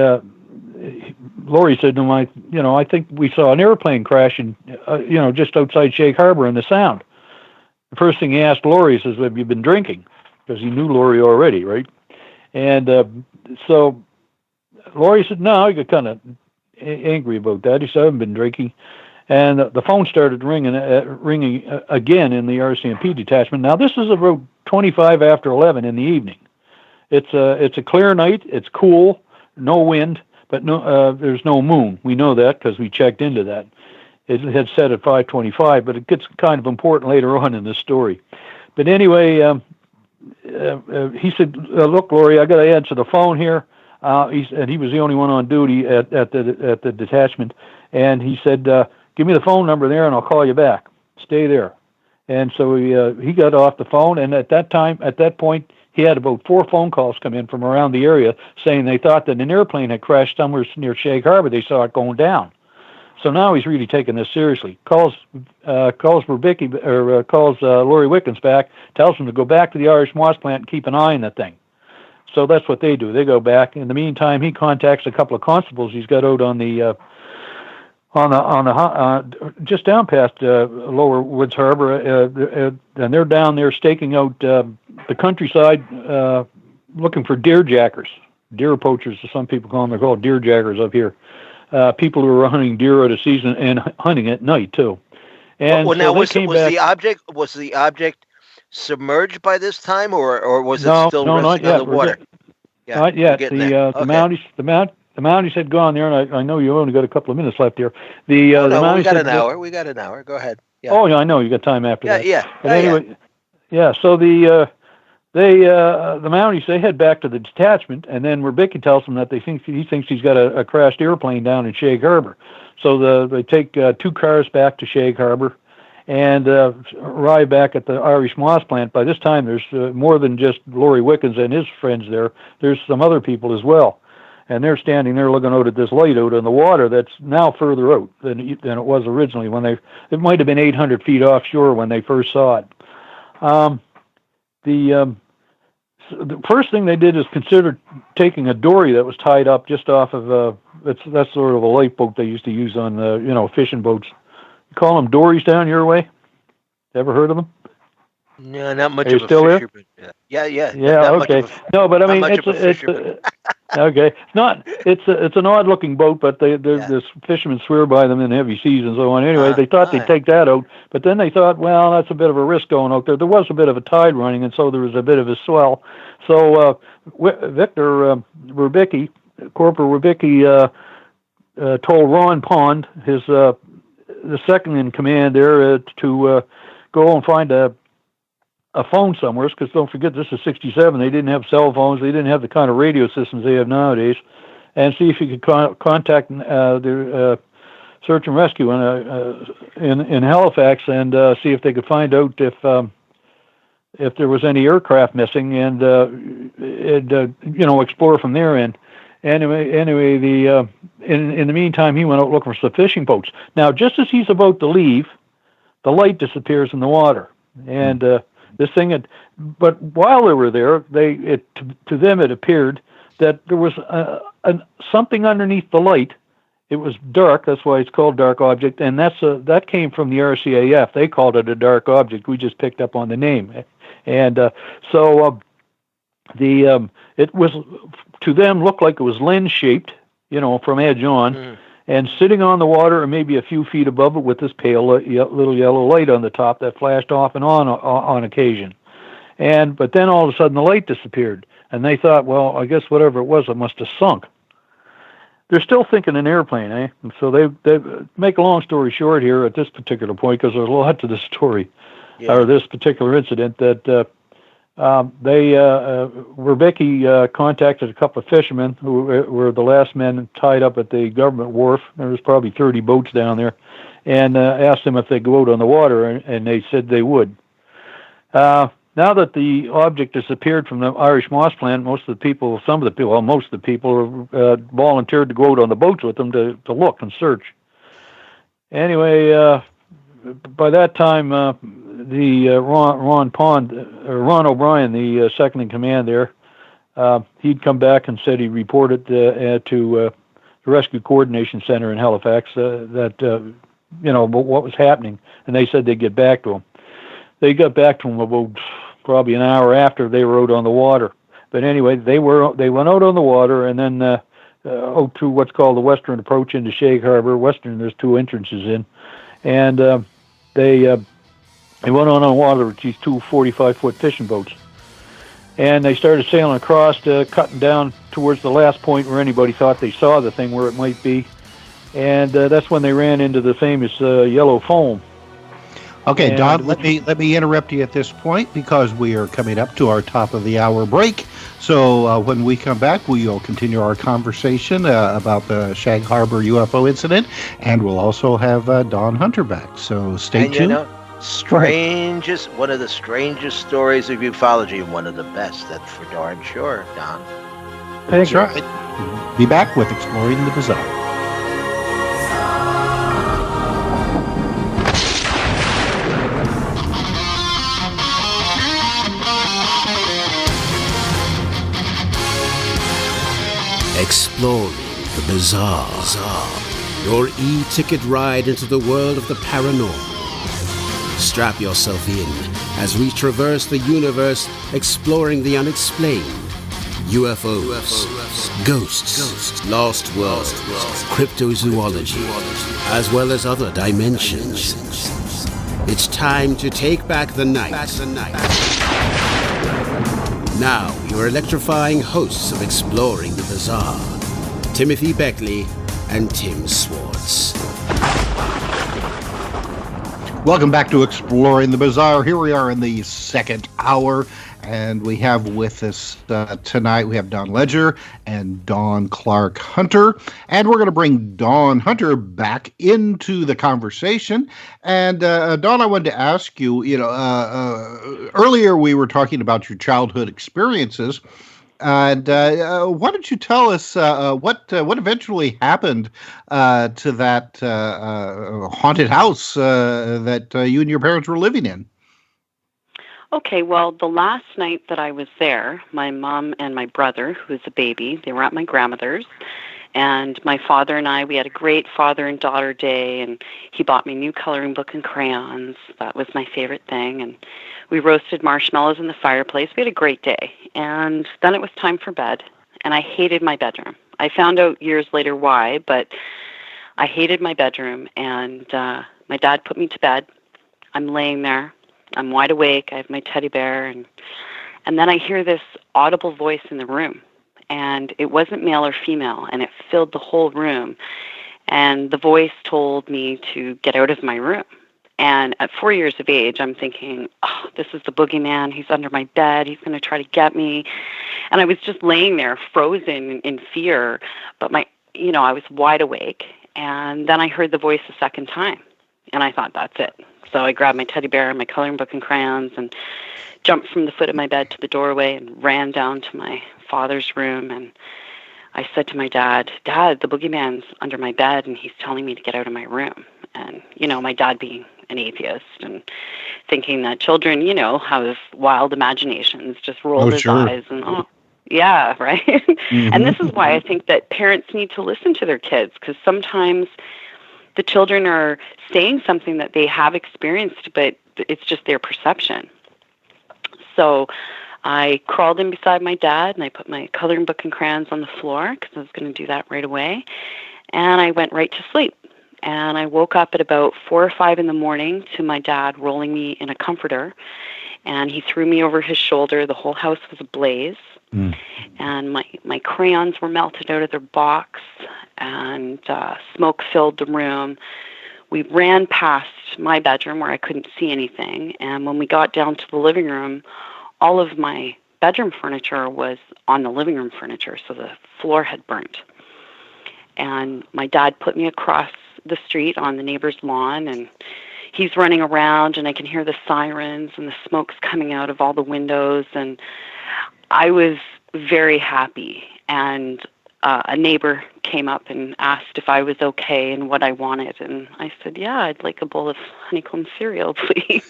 Laurie said to him, I think we saw an airplane crashing, just outside Shag Harbor in the Sound. The first thing he asked Laurie says, have you been drinking? Because he knew Laurie already, right? And so Laurie said, no. He got kind of angry about that. He said, I haven't been drinking. And the phone started ringing again in the RCMP detachment. Now, this is about 25 after 11 in the evening. It's a clear night. It's cool, no wind, but there's no moon. We know that because we checked into that. It had set at 5:25, but it gets kind of important later on in this story. But anyway, he said, "Look, Laurie, I got to answer the phone here." He was the only one on duty at the detachment, and he said, "Give me the phone number there, and I'll call you back. Stay there." And so he got off the phone, and at that point, he had about 4 phone calls come in from around the area saying they thought that an airplane had crashed somewhere near Shag Harbor. They saw it going down. So now he's really taking this seriously. Calls Werbicki, or calls Laurie Wickens back, tells him to go back to the Irish Moss plant and keep an eye on the thing. So that's what they do. They go back. In the meantime, he contacts a couple of constables he's got out on the just down past Lower Woods Harbor, and they're down there staking out the countryside, looking for deer jackers, deer poachers, as some people call them. They're called deer jackers up here. People who are hunting deer at a season and hunting at night too. And well, now was the object submerged by this time, or was it still resting on the water? Not yet. The Mounties had gone there, and I know you only got a couple of minutes left here. We got an hour. We got an hour. Go ahead. Yeah. Oh, yeah, I know you got time after that. Yeah. But anyway, yeah. So the Mounties, they head back to the detachment, and then Werbicki tells them that he thinks he's got a crashed airplane down in Shag Harbor. So they take 2 cars back to Shag Harbor and arrive back at the Irish Moss plant. By this time, there's more than just Laurie Wickens and his friends there. There's some other people as well. And they're standing there looking out at this light out in the water that's now further out than it was originally. It might have been 800 feet offshore when they first saw it. The first thing they did is consider taking a dory that was tied up just off of that's sort of a light boat they used to use on fishing boats. You call them dories down your way? Ever heard of them? No, not much of a fisher. Yeah. Okay. No, but I mean, it's okay. It's an odd looking boat, but there's fishermen swear by them in heavy seas and so on. Anyway, they thought they'd take that out, but then they thought, well, that's a bit of a risk going out there. There was a bit of a tide running, and so there was a bit of a swell. So Victor Werbicki, Corporal Werbicki, told Ron Pond, the second in command there, to go and find a phone somewhere, because don't forget, this is 1967. They didn't have cell phones. They didn't have the kind of radio systems they have nowadays. And see if you could contact the search and rescue in Halifax and see if they could find out if there was any aircraft missing and explore from there. And anyway, in the meantime, he went out looking for some fishing boats. Now, just as he's about to leave, the light disappears in the water, and this thing but while they were there, to them it appeared that there was something underneath the light, it was dark. That's why it's called dark object, and that came from the RCAF. They called it a dark object. We just picked up on the name, and it was, to them, looked like it was lens shaped, from edge on, and sitting on the water or maybe a few feet above it with this pale little yellow light on the top that flashed off and on occasion. But then all of a sudden the light disappeared, and they thought, well, I guess whatever it was, it must have sunk. They're still thinking an airplane, eh? And so they make a long story short here at this particular point, because there's a lot to the story, or this particular incident, that Verbicki contacted a couple of fishermen who were the last men tied up at the government wharf. There was probably 30 boats down there, and asked them if they'd go out on the water, and they said they would. Now that the object disappeared from the Irish moss plant, most of the people volunteered to go out on the boats with them to look and search. Anyway, by that time, the Ron O'Brien, the second in command there, he'd come back and said he reported to the Rescue Coordination Center in Halifax what was happening, and they said they'd get back to him. They got back to him about probably an hour after they were out on the water. But anyway, they went out on the water, and then out to what's called the western approach into Shag Harbor. Western, there's two entrances in, and they went on water with these two 45-foot fishing boats, and they started sailing across, cutting down towards the last point where anybody thought they saw the thing where it might be, and that's when they ran into the famous yellow foam. Okay, and Don, let me interrupt you at this point, because we are coming up to our top of the hour break. So when we come back, we'll continue our conversation about the Shag Harbor UFO incident, and we'll also have Don Hunter back. So stay tuned. One of the strangest stories of ufology, and one of the best, that's for darn sure, Don. That's right. Be back with Exploring the Bizarre. Exploring the bizarre. Your e-ticket ride into the world of the paranormal. Strap yourself in as we traverse the universe, exploring the unexplained. UFOs, ghosts, lost worlds, cryptozoology, as well as other dimensions. It's time to take back the night. Now, your electrifying hosts of Exploring the Bizarre, Timothy Beckley and Tim Swartz. Welcome back to Exploring the Bizarre. Here we are in the second hour, and we have with us tonight, we have Don Ledger and Don Clark Hunter, and we're going to bring Don Hunter back into the conversation. And Don, I wanted to ask you, earlier we were talking about your childhood experiences, and why don't you tell us what eventually happened to that haunted house that you and your parents were living in? Okay, well, the last night that I was there, my mom and my brother, who was a baby, they were at my grandmother's, and my father and I, we had a great father and daughter day, and he bought me new coloring book and crayons. That was my favorite thing, and we roasted marshmallows in the fireplace. We had a great day, and then it was time for bed, and I hated my bedroom. I found out years later why, but I hated my bedroom, and my dad put me to bed. I'm laying there. I'm wide awake. I have my teddy bear, and then I hear this audible voice in the room, and it wasn't male or female, and it filled the whole room, and the voice told me to get out of my room. And at 4 years of age, I'm thinking, oh, this is the boogeyman. He's under my bed. He's going to try to get me. And I was just laying there frozen in fear, but I was wide awake. And then I heard the voice a second time, and I thought, that's it. So I grabbed my teddy bear and my coloring book and crayons and jumped from the foot of my bed to the doorway and ran down to my father's room. And I said to my dad, Dad, the boogeyman's under my bed and he's telling me to get out of my room. And, my dad being an atheist and thinking that children, have wild imaginations, just rolled his eyes and, Yeah, right. And this is why I think that parents need to listen to their kids, because sometimes the children are saying something that they have experienced, but it's just their perception. So I crawled in beside my dad, and I put my coloring book and crayons on the floor because I was going to do that right away. And I went right to sleep. And I woke up at about 4 or 5 in the morning to my dad rolling me in a comforter. And he threw me over his shoulder. The whole house was ablaze. And my crayons were melted out of their box, and smoke filled the room. We ran past my bedroom where I couldn't see anything. And when we got down to the living room, all of my bedroom furniture was on the living room furniture, so the floor had burnt. And my dad put me across the street on the neighbor's lawn, and he's running around, and I can hear the sirens, and the smoke's coming out of all the windows. And I was very happy. And a neighbor came up and asked if I was okay and what I wanted. And I said, yeah, I'd like a bowl of honeycomb cereal, please.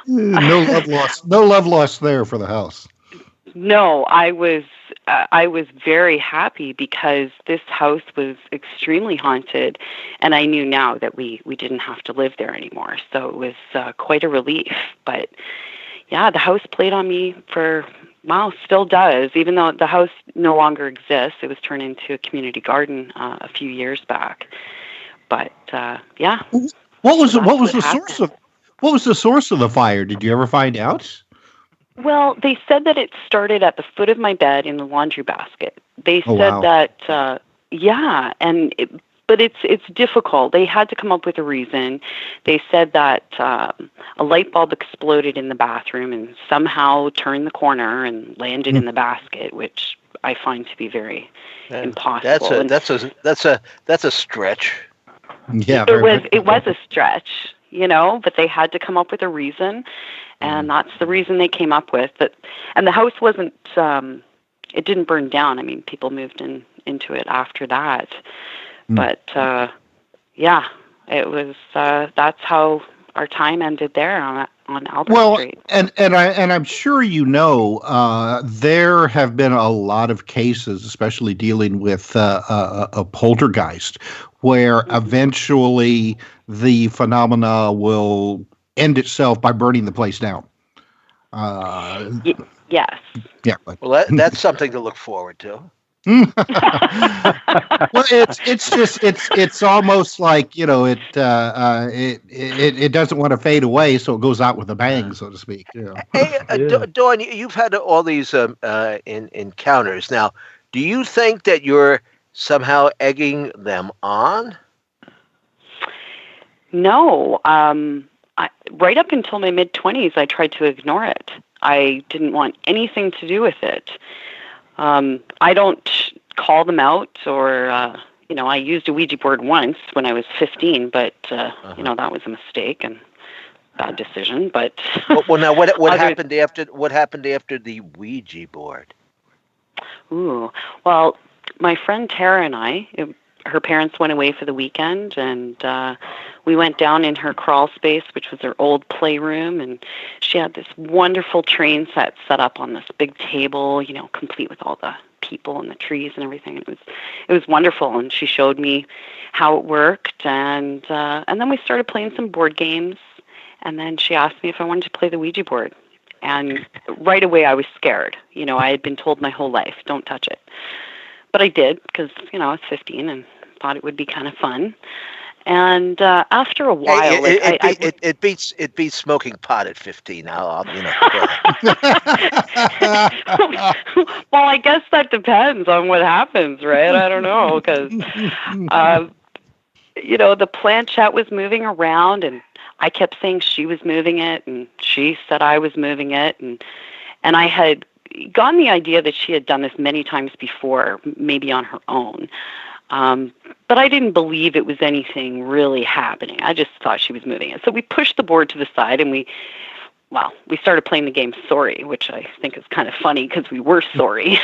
No love lost. No love lost there for the house. No, I was very happy because this house was extremely haunted, and I knew now that we didn't have to live there anymore. So it was quite a relief. But yeah, the house played on me for, well, still does, even though the house no longer exists. It was turned into a community garden a few years back. But yeah. What was the source of the fire? Did you ever find out? Well, they said that it started at the foot of my bed in the laundry basket. They said that, yeah, but it's difficult. They had to come up with a reason. They said that a light bulb exploded in the bathroom and somehow turned the corner and landed in the basket, which I find to be very impossible. That's a stretch. Yeah, it was a stretch, but they had to come up with a reason. And that's the reason they came up with. And the house wasn't, it didn't burn down. I mean, people moved into it after that. But, yeah, it was, that's how our time ended there on Albert Street. And I'm sure there have been a lot of cases, especially dealing with a poltergeist, where eventually the phenomena will end itself by burning the place down. Yes. Yeah. Well, that's something to look forward to. Well, it's almost like it doesn't want to fade away, so it goes out with a bang, so to speak. Hey, Dawn, you've had all these encounters. Now, do you think that you're somehow egging them on? No. Right up until my mid-20s, I tried to ignore it. I didn't want anything to do with it. I don't call them out, or I used a Ouija board once when I was 15, but that was a mistake and bad decision. But well, now what happened after the Ouija board? Ooh, well, my friend Tara and I, her parents went away for the weekend, and we went down in her crawl space, which was her old playroom, and she had this wonderful train set up on this big table, complete with all the people and the trees and everything. It was wonderful, and she showed me how it worked, and then we started playing some board games, and then she asked me if I wanted to play the Ouija board, and right away I was scared. I had been told my whole life, don't touch it. But I did, because, I was 15 and thought it would be kind of fun. And after a while, it beats smoking pot at 15. Well, I guess that depends on what happens, right? I don't know, because the planchette was moving around, and I kept saying she was moving it, and she said I was moving it, and I had gotten the idea that she had done this many times before, maybe on her own. But I didn't believe it was anything really happening. I just thought she was moving it. So we pushed the board to the side, and we started playing the game Sorry, which I think is kind of funny because we were sorry.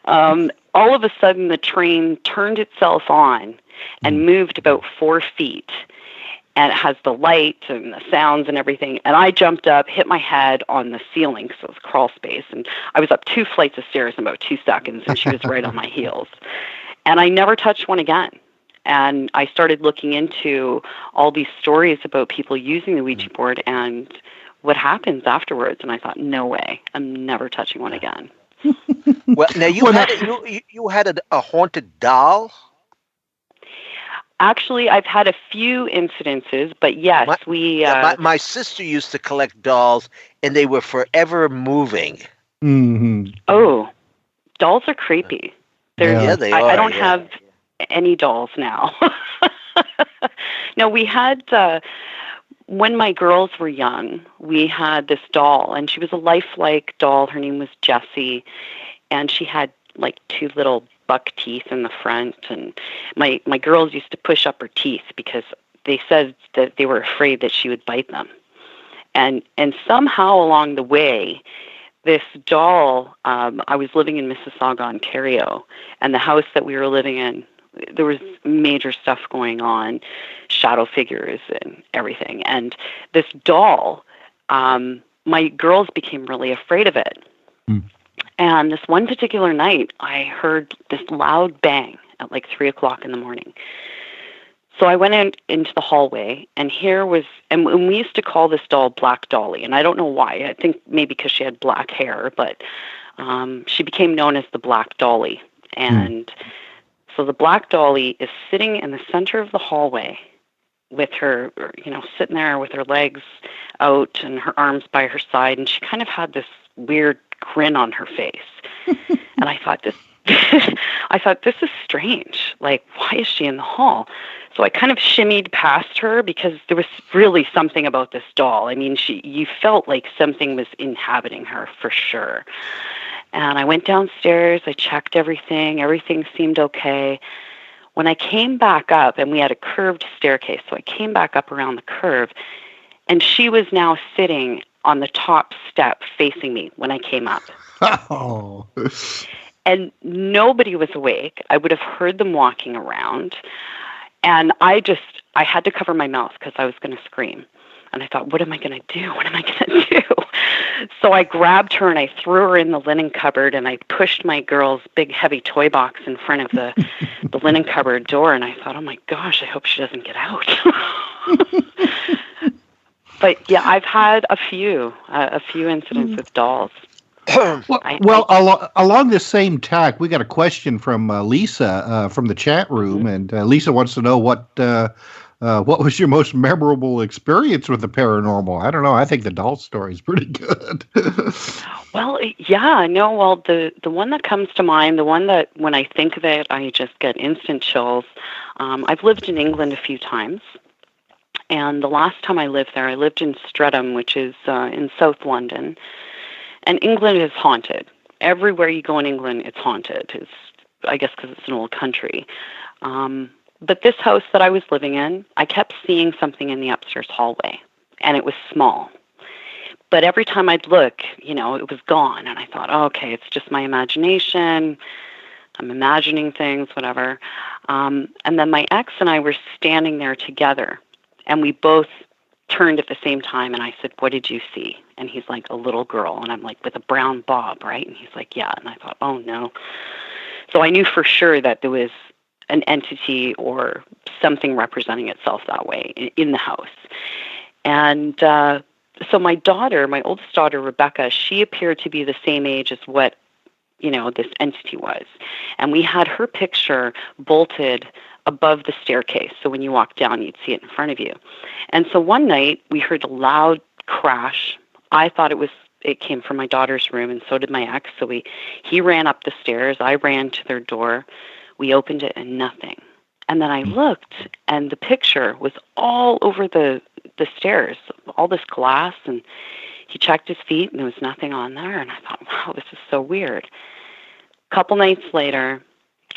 All of a sudden, the train turned itself on and moved about 4 feet. and it has the light and the sounds and everything. And I jumped up, hit my head on the ceiling because it was crawl space, and I was up 2 flights of stairs in about 2 seconds, and she was right on my heels. And I never touched one again. And I started looking into all these stories about people using the Ouija board and what happens afterwards. And I thought, no way, I'm never touching one again. Well, now you had a haunted doll. Actually, I've had a few incidences, but yes, my sister used to collect dolls, and they were forever moving. Mm-hmm. Oh, dolls are creepy. Yeah, they are. I don't have any dolls now. No, we had, when my girls were young, we had this doll, and she was a lifelike doll. Her name was Jessie, and she had like 2 little buck teeth in the front, and my girls used to push up her teeth because they said that they were afraid that she would bite them. And somehow along the way, this doll, I was living in Mississauga, Ontario, and the house that we were living in, there was major stuff going on, shadow figures and everything. And this doll, my girls became really afraid of it. Mm. And this one particular night, I heard this loud bang at like 3 o'clock in the morning. So I went into the hallway, and and we used to call this doll Black Dolly, and I don't know why. I think maybe because she had black hair, but she became known as the Black Dolly. And so the Black Dolly is sitting in the center of the hallway with her, sitting there with her legs out and her arms by her side, and she kind of had this weird grin on her face. And I thought, this is strange. Like, why is she in the hall? So I kind of shimmied past her because there was really something about this doll. I mean, you felt like something was inhabiting her for sure. And I went downstairs, I checked everything seemed okay. When I came back up, and we had a curved staircase, so I came back up around the curve, and she was now sitting on the top step facing me when I came up. Oh. And nobody was awake. I would have heard them walking around. And I had to cover my mouth because I was going to scream. And I thought, what am I going to do? What am I going to do? So I grabbed her and I threw her in the linen cupboard, and I pushed my girl's big heavy toy box in front of the linen cupboard door. And I thought, oh my gosh, I hope she doesn't get out. But yeah, I've had a few incidents with dolls. Along this same tack, we got a question from Lisa from the chat room, and Lisa wants to know what was your most memorable experience with the paranormal? I don't know. I think the doll story is pretty good. Well, yeah, no. Well, the one that comes to mind, the one that when I think of it, I just get instant chills. I've lived in England a few times. And the last time I lived there, I lived in Streatham, which is in South London. And England is haunted. Everywhere you go in England, it's haunted. I guess because it's an old country. But this house that I was living in, I kept seeing something in the upstairs hallway. And it was small. But every time I'd look, it was gone. And I thought, oh, okay, it's just my imagination. I'm imagining things, whatever. And then my ex and I were standing there together. And we both turned at the same time, and I said, what did you see? And he's like, a little girl. And I'm like, with a brown bob, right? And he's like, yeah. And I thought, oh, no. So I knew for sure that there was an entity or something representing itself that way in the house. And so my oldest daughter, Rebecca, she appeared to be the same age as what, this entity was. And we had her picture bolted above the staircase. So when you walk down, you'd see it in front of you. And so one night we heard a loud crash. I thought it came from my daughter's room, and so did my ex. So he ran up the stairs. I ran to their door. We opened it and nothing. And then I looked, and the picture was all over the stairs, all this glass, and he checked his feet and there was nothing on there. And I thought, wow, this is so weird. A couple nights later,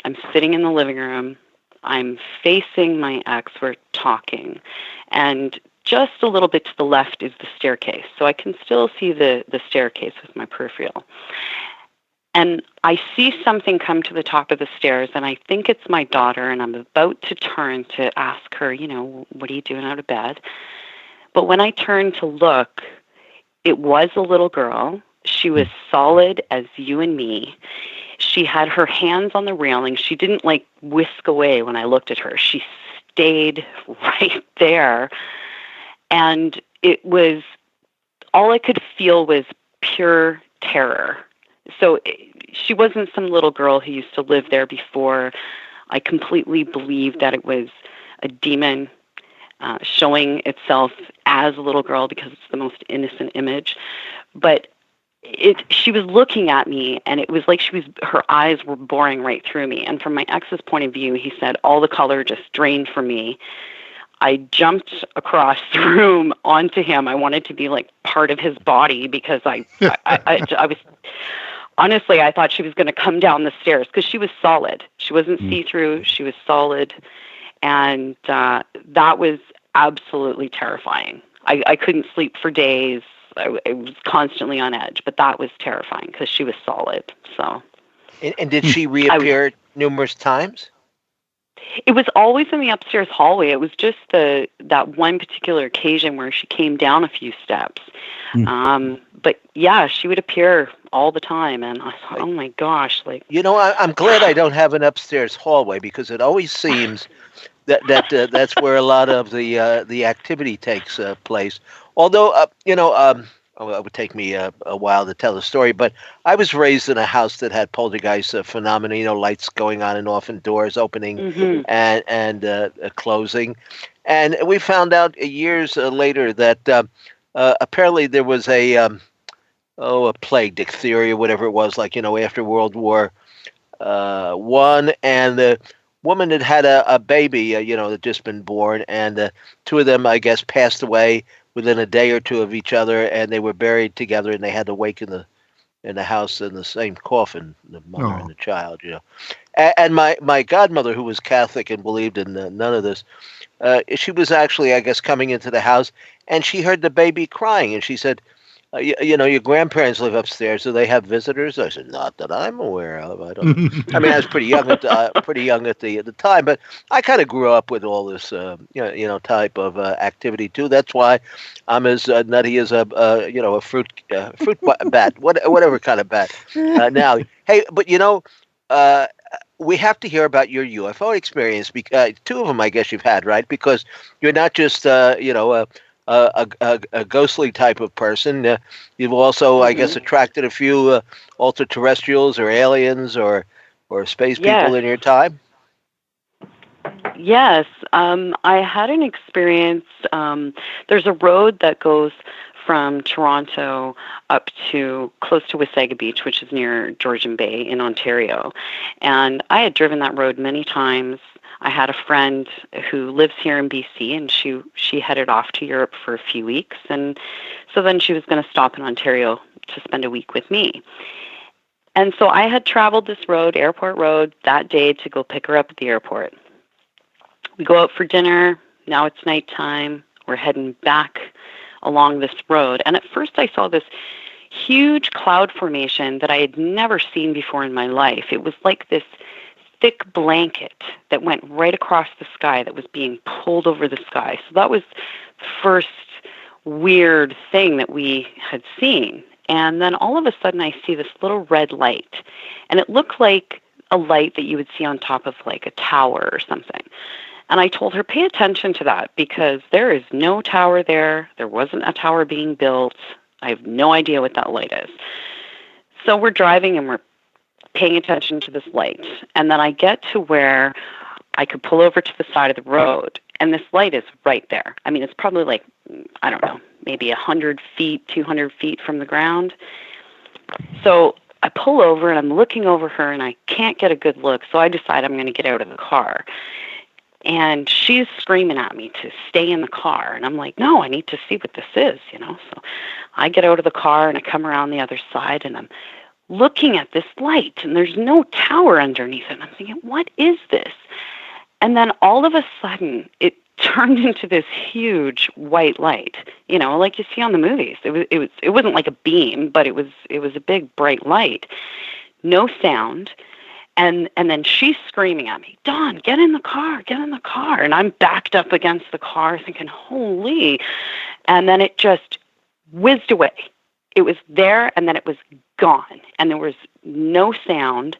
I'm sitting in the living room. I'm facing my ex. We're talking. And just a little bit to the left is the staircase. So I can still see the staircase with my peripheral. And I see something come to the top of the stairs, and I think it's my daughter, and I'm about to turn to ask her, what are you doing out of bed? But when I turned to look, it was a little girl. She was solid as you and me. She had her hands on the railing. She didn't whisk away when I looked at her. She stayed right there. And it was, all I could feel was pure terror. So she wasn't some little girl who used to live there before. I completely believed that it was a demon showing itself as a little girl because it's the most innocent image. But she was looking at me, and it was like her eyes were boring right through me. And from my ex's point of view, he said all the color just drained from me. I jumped across the room onto him. I wanted to be part of his body because I was, honestly, I thought she was going to come down the stairs because she was solid. She wasn't see-through. She was solid. And that was absolutely terrifying. I couldn't sleep for days. I was constantly on edge, but that was terrifying because she was solid. So. And did she reappear numerous times? It was always in the upstairs hallway. It was just that one particular occasion where she came down a few steps. But yeah, she would appear all the time, and I thought, oh my gosh, I'm glad I don't have an upstairs hallway because it always seems that's where a lot of the activity takes place. Although it would take me a while to tell the story, but I was raised in a house that had poltergeist phenomena, lights going on and off and doors opening and closing. And we found out years later that apparently there was a plague, diphtheria, whatever it was, after World War I, and the woman had a baby, that just been born, and two of them, I guess, passed away within a day or two of each other, and they were buried together, and they had to wake in the house in the same coffin, the mother and the child, And my godmother, who was Catholic and believed in none of this, she was actually, I guess, coming into the house, and she heard the baby crying, and she said, your grandparents live upstairs. Do they have visitors? I said, not that I'm aware of. I don't. I mean, I was pretty young at the time, but I kind of grew up with all this, type of activity too. That's why I'm as nutty as a fruit bat, whatever kind of bat. Now, hey, but we have to hear about your UFO experience. Two of them, I guess, you've had, right? Because you're not just a ghostly type of person. You've also, I guess, attracted a few ultra-terrestrials or aliens or space people in your time. Yes, I had an experience. There's a road that goes from Toronto up to close to Wasaga Beach, which is near Georgian Bay in Ontario. And I had driven that road many times. I had a friend who lives here in BC, and she headed off to Europe for a few weeks. And so then she was going to stop in Ontario to spend a week with me. And so I had traveled this road, Airport Road, that day to go pick her up at the airport. We go out for dinner. Now it's nighttime. We're heading back along this road. And at first I saw this huge cloud formation that I had never seen before in my life. It was like this thick blanket that went right across the sky that was being pulled over the sky. So that was the first weird thing that we had seen. And then all of a sudden I see this little red light. And it looked like a light that you would see on top of like a tower or something. And I told her, pay attention to that because there is no tower there. There wasn't a tower being built. I have no idea what that light is. So we're driving and we're paying attention to this light. And then I get to where I could pull over to the side of the road. And this light is right there. I mean, it's probably like, I don't know, maybe 100 feet, 200 feet from the ground. So I pull over and I'm looking over her and I can't get a good look. So I decide I'm going to get out of the car. And she's screaming at me to stay in the car. And I'm like, no, I need to see what this is, So I get out of the car and I come around the other side and I'm looking at this light and there's no tower underneath it. And I'm thinking, what is this? And then all of a sudden it turned into this huge white light, like you see on the movies. It wasn't like a beam, but it was a big bright light. no sound. And then she's screaming at me, Dawn, get in the car, get in the car. And I'm backed up against the car thinking, holy. And then it just whizzed away. It was there and then it was gone. And there was no sound.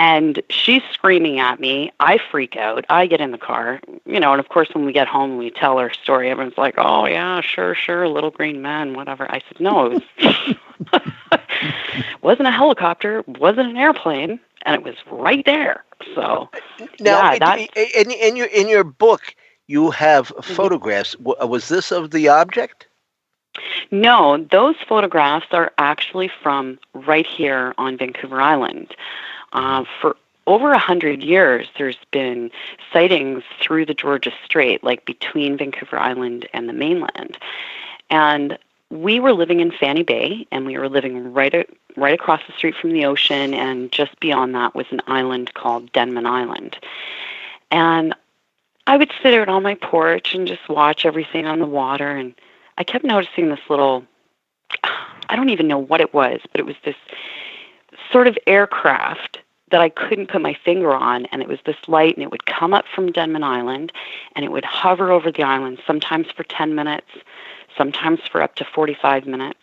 And she's screaming at me. I freak out. I get in the car, and of course, when we get home and we tell our story, everyone's like, oh, yeah, sure, little green man, whatever. I said, no, it was, wasn't a helicopter, wasn't an airplane, and it was right there. So, now, yeah, in your book, you have photographs. Was this of the object? No, those photographs are actually from right here on Vancouver Island. For over 100 years, there's been sightings through the Georgia Strait, like between Vancouver Island and the mainland. And we were living in Fanny Bay, and we were living right across the street from the ocean, and just beyond that was an island called Denman Island. And I would sit out on my porch and just watch everything on the water, and I kept noticing this little, I don't even know what it was, but it was this sort of aircraft that I couldn't put my finger on, and it was this light, and it would come up from Denman Island, and it would hover over the island, sometimes for 10 minutes, sometimes for up to 45 minutes,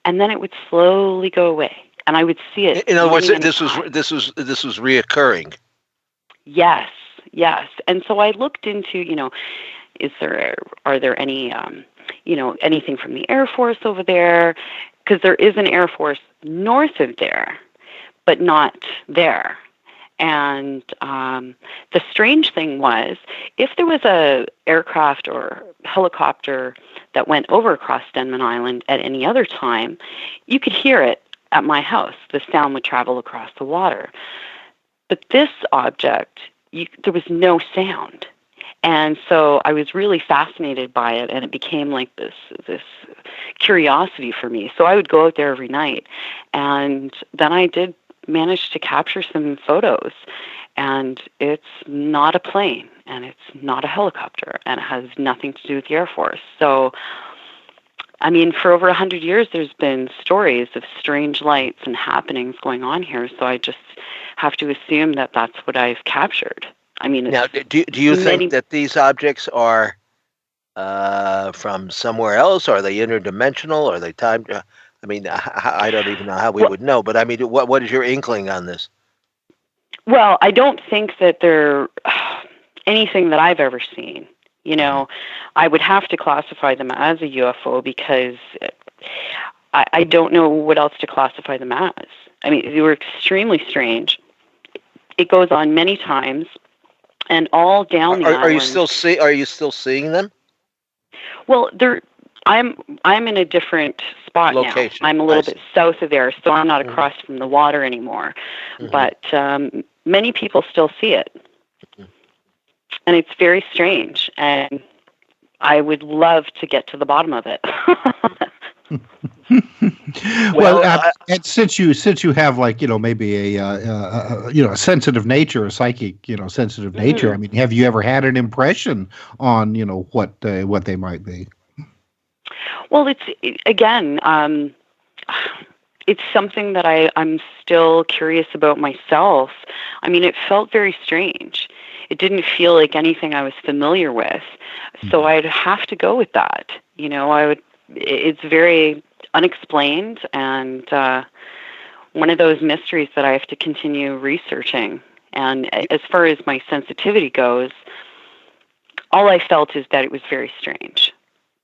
and then it would slowly go away, and I would see it. In other words, this was reoccurring. Yes, and so I looked into, are there any, anything from the Air Force over there? Because there is an Air Force north of there, but not there. And the strange thing was, if there was a aircraft or helicopter that went over across Denman Island at any other time, you could hear it at my house. The sound would travel across the water. But this object, there was no sound. And so I was really fascinated by it, and it became like this curiosity for me. So I would go out there every night, and then I did manage to capture some photos. And it's not a plane, and it's not a helicopter, and it has nothing to do with the Air Force. So, I mean, for over 100 years, there's been stories of strange lights and happenings going on here. So I just have to assume that that's what I've captured. I mean, now, do you think that these objects are from somewhere else? Are they interdimensional? Are they time? I mean, I don't even know how we would know. But I mean, what is your inkling on this? Well, I don't think that they're anything that I've ever seen. I would have to classify them as a UFO because I don't know what else to classify them as. I mean, they were extremely strange. It goes on many times. And all down the island. Are you still seeing them? Well, I'm in a different spot location. now. I'm a little bit south of there, so I'm not across from the water anymore. Mm-hmm. But many people still see it, and it's very strange. And I would love to get to the bottom of it. And since you have maybe a sensitive nature, a psychic sensitive nature. I mean, have you ever had an impression on what they might be? Well, it's something that I'm still curious about myself. I mean, it felt very strange. It didn't feel like anything I was familiar with, so I'd have to go with that. It's very unexplained, and one of those mysteries that I have to continue researching. And as far as my sensitivity goes, all I felt is that it was very strange,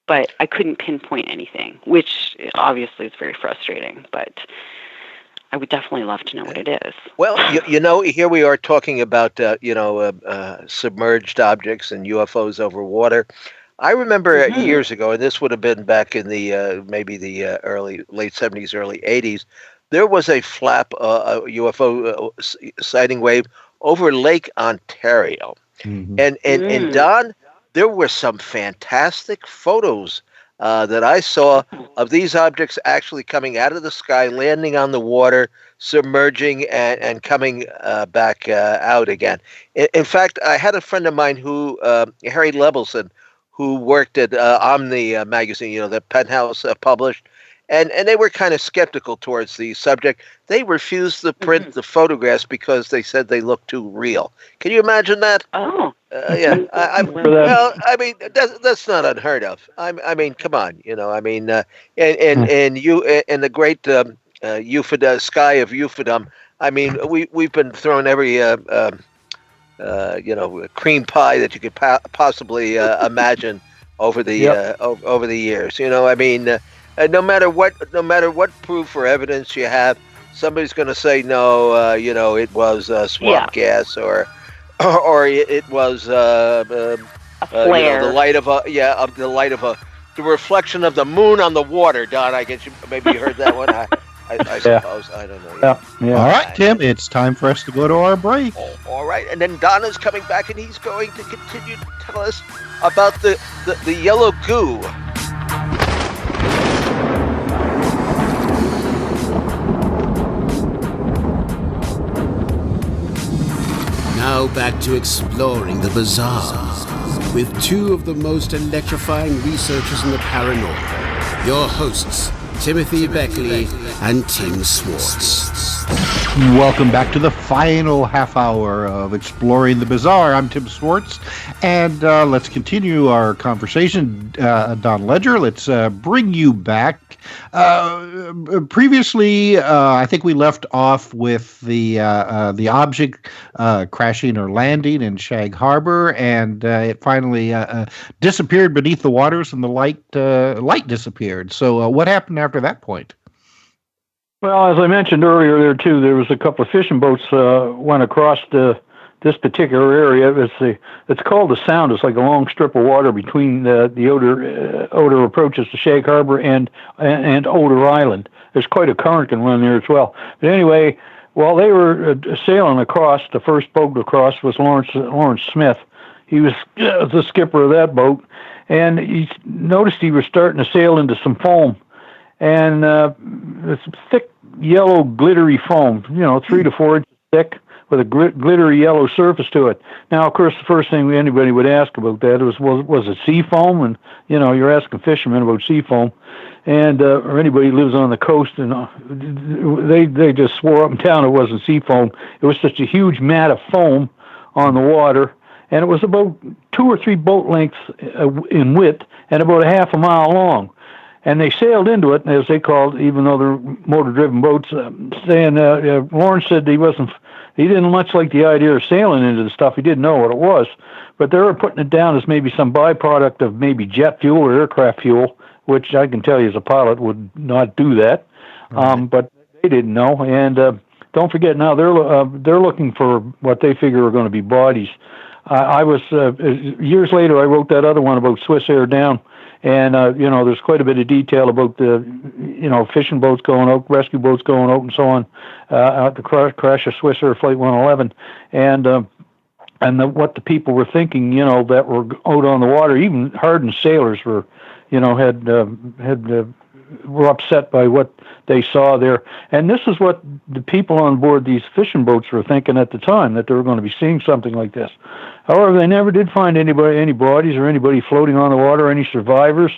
but I couldn't pinpoint anything, which obviously is very frustrating, but I would definitely love to know what it is. Well, here we are talking about, submerged objects and UFOs over water. I remember years ago, and this would have been back in the maybe the late 70s, early 80s, there was a UFO sighting wave over Lake Ontario. Mm-hmm. And Don, there were some fantastic photos that I saw of these objects actually coming out of the sky, landing on the water, submerging, and coming back out again. In fact, I had a friend of mine Harry Levelson, who worked at Omni magazine, that Penthouse published, and they were kind of skeptical towards the subject. They refused to print the photographs because they said they looked too real. Can you imagine that? Oh. Yeah, well, I mean, that's not unheard of. I mean, come on, and you and the great sky of euphemism. I mean, we've been thrown every cream pie that you could possibly imagine over the over the years. I mean, no matter what proof or evidence you have, somebody's going to say no. It was swamp gas or it was a flare. The reflection of the moon on the water. Don, I guess maybe you heard that one. I suppose. I don't know. Yeah. All right, Tim, it's time for us to go to our break. All right, and then Donna's coming back, and he's going to continue to tell us about the yellow goo. Now back to exploring the bizarre with two of the most electrifying researchers in the paranormal. Your hosts, Timothy Beckley and Tim Swartz. Welcome back to the final half hour of Exploring the Bizarre. I'm Tim Swartz, and let's continue our conversation. Don Ledger, let's bring you back. Previously, I think we left off with the object crashing or landing in Shag Harbor, and it finally disappeared beneath the waters, and the light disappeared. So, what happened after that point? Well, as I mentioned earlier, there was a couple of fishing boats went across this particular area. It's called the Sound. It's like a long strip of water between the Oder approaches to Shag Harbor and Oder Island. There's quite a current can run there as well. But anyway, while they were sailing across, the first boat across was Lawrence Smith. He was the skipper of that boat, and he noticed he was starting to sail into some foam, and this thick yellow glittery foam, 3 to 4 inches thick, with a glittery yellow surface to it. Now, of course, the first thing anybody would ask about that was it sea foam? And you're asking fishermen about sea foam, and or anybody who lives on the coast, and they just swore up and down it wasn't sea foam. It was such a huge mat of foam on the water, and it was about 2 or 3 boat lengths in width and about a half a mile long. And they sailed into it, as they called, even though they're motor-driven boats. Saying Lawrence said he didn't much like the idea of sailing into the stuff. He didn't know what it was, but they were putting it down as maybe some byproduct of maybe jet fuel or aircraft fuel, which I can tell you as a pilot would not do that. Right. But they didn't know. And don't forget now they're looking for what they figure are going to be bodies. I was years later. I wrote that other one about Swiss Air Down. And, there's quite a bit of detail about the, fishing boats going out, rescue boats going out, and so on, at the crash of Swiss Air Flight 111. And what the people were thinking, that were out on the water, even hardened sailors were, were upset by what they saw there. And this is what the people on board these fishing boats were thinking at the time, that they were going to be seeing something like this. However, they never did find any bodies or anybody floating on the water, any survivors,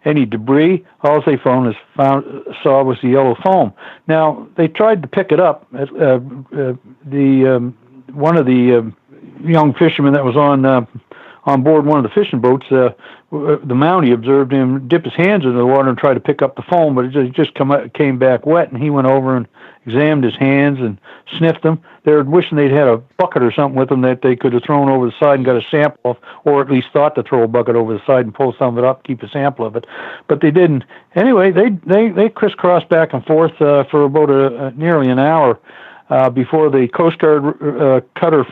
any debris. All they saw was the yellow foam. Now, they tried to pick it up. One of the young fishermen that was on board one of the fishing boats, the Mountie observed him dip his hands into the water and try to pick up the foam, but it just came back wet, and he went over and examined his hands and sniffed them. They were wishing they'd had a bucket or something with them that they could have thrown over the side and got a sample of, or at least thought to throw a bucket over the side and pull some of it up, keep a sample of it. But they didn't. Anyway, they crisscrossed back and forth for about nearly an hour before the Coast Guard cutter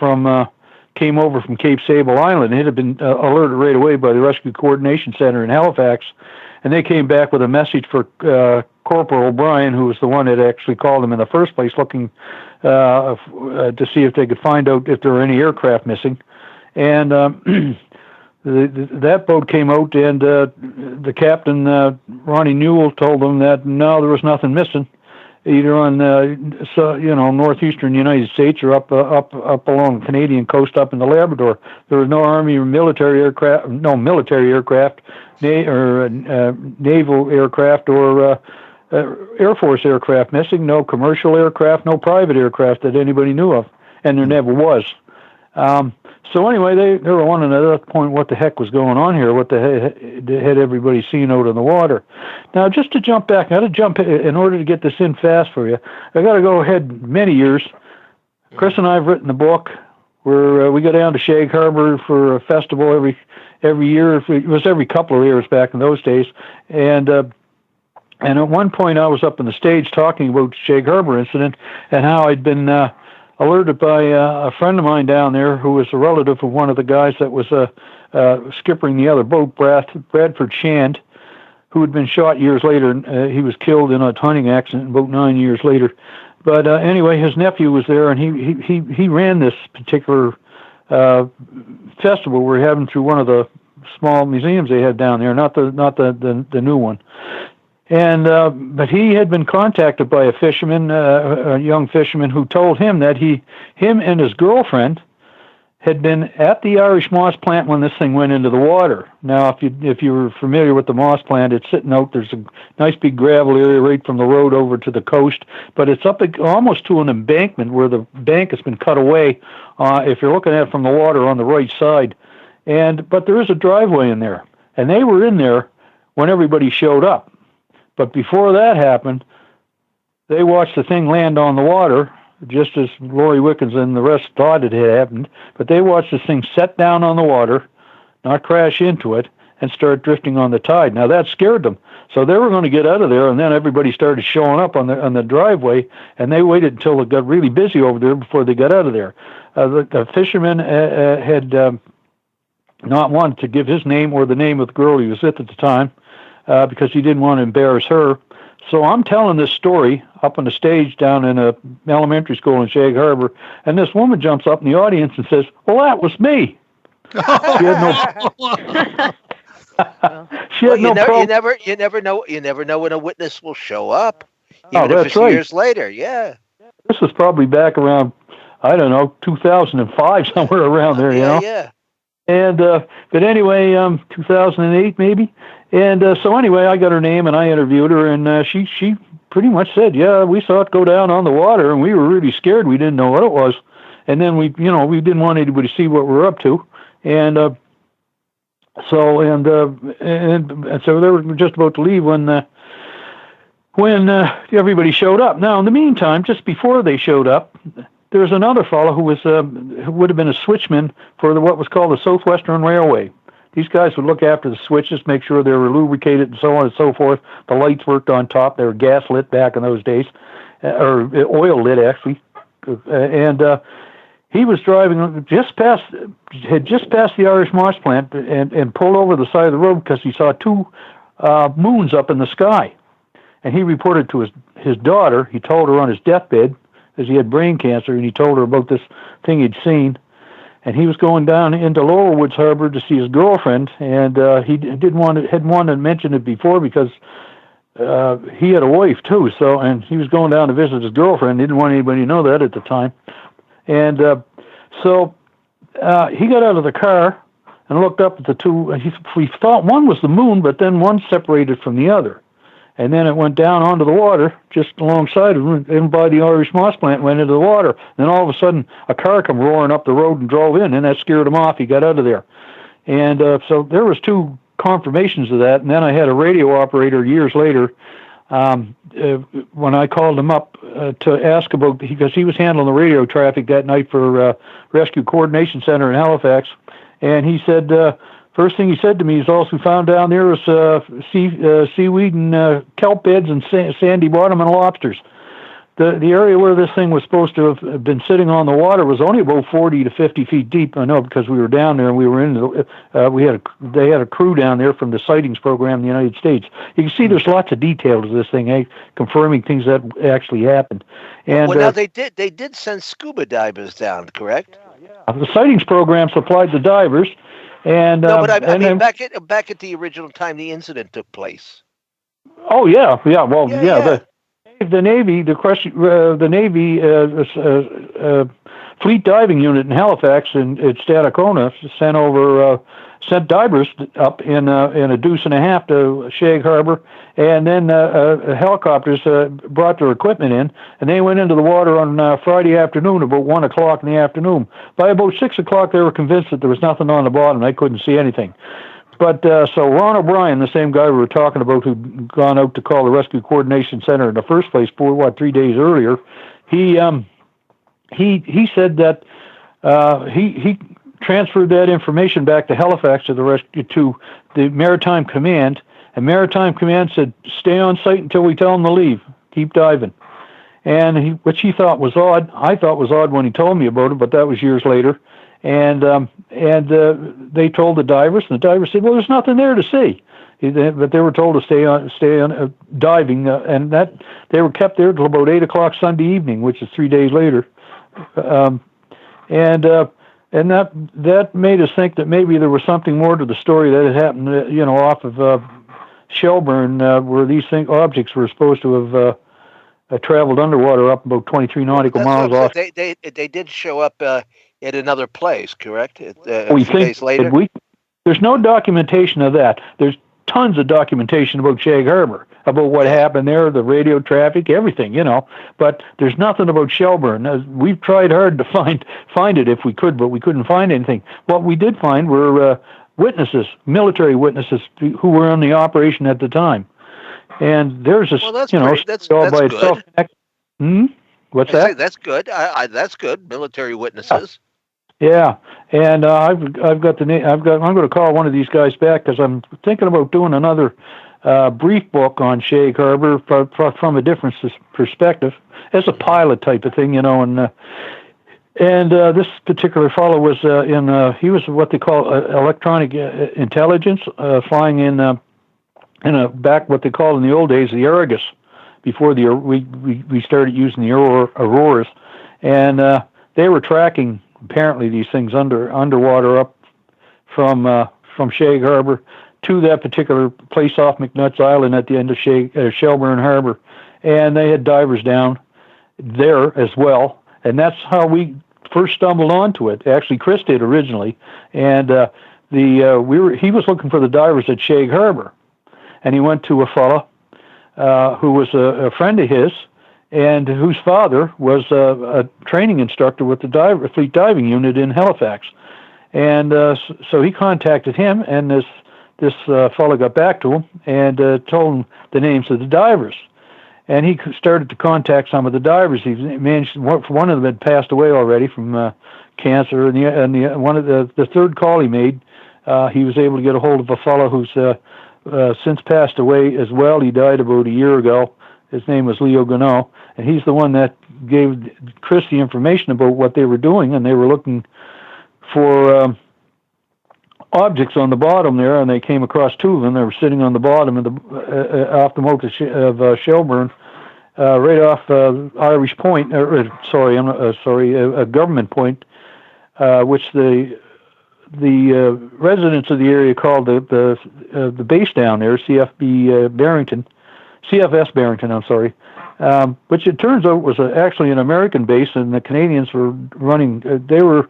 came over from Cape Sable Island. It had been alerted right away by the Rescue Coordination Center in Halifax, and they came back with a message for Corporal O'Brien, who was the one that actually called them in the first place, looking to see if they could find out if there were any aircraft missing. And that boat came out, and the captain, Ronnie Newell, told them that no, there was nothing missing, either on northeastern United States or up along the Canadian coast up in the Labrador. There was no Army or military aircraft, naval aircraft, or Air Force aircraft missing, no commercial aircraft, no private aircraft that anybody knew of, and there never was. So anyway, they were wondering at that point what the heck was going on here, what the heck had everybody seen out in the water. Now, just to jump back, I got to jump in order to get this in fast for you. I got to go ahead many years. Chris and I have written a book where we go down to Shag Harbor for a festival every year. It was every couple of years back in those days, and at one point I was up on the stage talking about the Shag Harbor incident and how I'd been alerted by a friend of mine down there who was a relative of one of the guys that was skippering the other boat, Bradford Shand, who had been shot years later. He was killed in a hunting accident about 9 years later. But anyway, his nephew was there, and he ran this particular festival we're having through one of the small museums they had down there, not the new one. And but he had been contacted by a fisherman, a young fisherman, who told him that him and his girlfriend had been at the Irish moss plant when this thing went into the water. Now, if you're familiar with the moss plant, it's sitting out. There's a nice big gravel area right from the road over to the coast, but it's up almost to an embankment where the bank has been cut away. If you're looking at it from the water on the right side, but there is a driveway in there, and they were in there when everybody showed up. But before that happened, they watched the thing land on the water, just as Lori Wickens and the rest thought it had happened. But they watched this thing set down on the water, not crash into it, and start drifting on the tide. Now, that scared them. So they were going to get out of there, and then everybody started showing up on the driveway, and they waited until it got really busy over there before they got out of there. The fisherman had not wanted to give his name or the name of the girl he was with at the time, because he didn't want to embarrass her. So I'm telling this story up on the stage down in a elementary school in Shag Harbor, and this woman jumps up in the audience and says, "Well, that was me." She had no. She had no problem. You never know when a witness will show up, even if it's years later. Yeah. This was probably back around, I don't know, 2005, somewhere around there. Yeah. And but anyway, 2008 maybe. And so anyway, I got her name and I interviewed her, and she pretty much said, "Yeah, we saw it go down on the water, and we were really scared. We didn't know what it was, and then we didn't want anybody to see what we're up to, and so they were just about to leave when everybody showed up. Now, in the meantime, just before they showed up, there's another fellow who would have been a switchman for what was called the Southwestern Railway. These guys would look after the switches, make sure they were lubricated and so on and so forth. The lights worked on top. They were gas lit back in those days, or oil lit actually. And he was driving had just passed the Irish Moss plant and pulled over the side of the road because he saw two moons up in the sky. And he reported to his daughter. He told her on his deathbed, because he had brain cancer, and he told her about this thing he'd seen. And he was going down into Lower Woods Harbor to see his girlfriend, and he hadn't wanted to mention it before because he had a wife too. So, and he was going down to visit his girlfriend. He didn't want anybody to know that at the time. And so he got out of the car and looked up at the two. He thought one was the moon, but then one separated from the other. And then it went down onto the water just alongside of him, and by the Irish Moss plant went into the water. Then all of a sudden, a car come roaring up the road and drove in, and that scared him off. He got out of there. And so there was two confirmations of that. And then I had a radio operator years later, when I called him up to ask about, because he was handling the radio traffic that night for Rescue Coordination Center in Halifax. And he said, first thing he said to me is, all we found down there was seaweed and kelp beds and sandy bottom and lobsters. The area where this thing was supposed to have been sitting on the water was only about 40 to 50 feet deep. I know because we were down there and we were in they had a crew down there from the sightings program in the United States. You can see there's lots of detail to this thing, confirming things that actually happened. And now they did send scuba divers down, correct? Yeah. The sightings program supplied the divers. And no, but I mean, back at the original time the incident took place. Oh yeah. Well, yeah. The Navy, the Navy Fleet Diving Unit in Halifax and at Stadacona sent over sent divers up in a deuce and a half to Shag Harbor, and then helicopters brought their equipment in, and they went into the water on Friday afternoon about 1 o'clock in the afternoon. By about 6 o'clock, they were convinced that there was nothing on the bottom. They couldn't see anything. But so Ron O'Brien, the same guy we were talking about, who'd gone out to call the Rescue Coordination Center in the first place 3 days earlier, he said that he transferred that information back to Halifax to the Maritime Command, and Maritime Command said, "Stay on site until we tell them to leave. Keep diving." And which he thought was odd. I thought was odd when he told me about it, but that was years later. And they told the divers, and the divers said, "Well, there's nothing there to see." But they were told to stay on diving, and that they were kept there till about 8 o'clock Sunday evening, which is 3 days later. And that made us think that maybe there was something more to the story that had happened, off of Shelburne, where these objects were supposed to have traveled underwater up about 23 nautical miles off. They did show up at another place, correct? We think days later. There's no documentation of that. There's tons of documentation about Shag Harbor, about what happened there, the radio traffic, everything, But there's nothing about Shelburne. We've tried hard to find it if we could, but we couldn't find anything. What we did find were witnesses, military witnesses, who were on the operation at the time. And there's a, that's all by itself. What's that? That's good. That's good. Military witnesses. Yeah, and I've got the name. I'm going to call one of these guys back because I'm thinking about doing another brief book on Shag Harbor from a different perspective, as a pilot type of thing, And this particular fellow was he was what they call electronic intelligence, flying in a back what they called in the old days the Argus, before we started using the Auroras, and they were tracking apparently these things underwater up from Shag Harbor to that particular place off McNutt's Island at the end of Shelburne Harbor, and they had divers down there as well, and that's how we first stumbled onto it. Actually, Chris did originally, and he was looking for the divers at Shag Harbor, and he went to a fella who was a friend of his, and whose father was a training instructor with the Fleet Diving Unit in Halifax. And so he contacted him, and this fellow got back to him and told him the names of the divers. And he started to contact some of the divers. He managed, one of them had passed away already from cancer, and the third call he made, he was able to get a hold of a fellow who's since passed away as well. He died about a year ago. His name was Leo Gano, and he's the one that gave Chris the information about what they were doing, and they were looking for objects on the bottom there, and they came across two of them. They were sitting on the bottom of off the moat of Shelburne, right off Irish Point. Government Point, which the residents of the area called the base down there, CFS Barrington, I'm sorry, which it turns out was actually an American base, and the Canadians were running. They were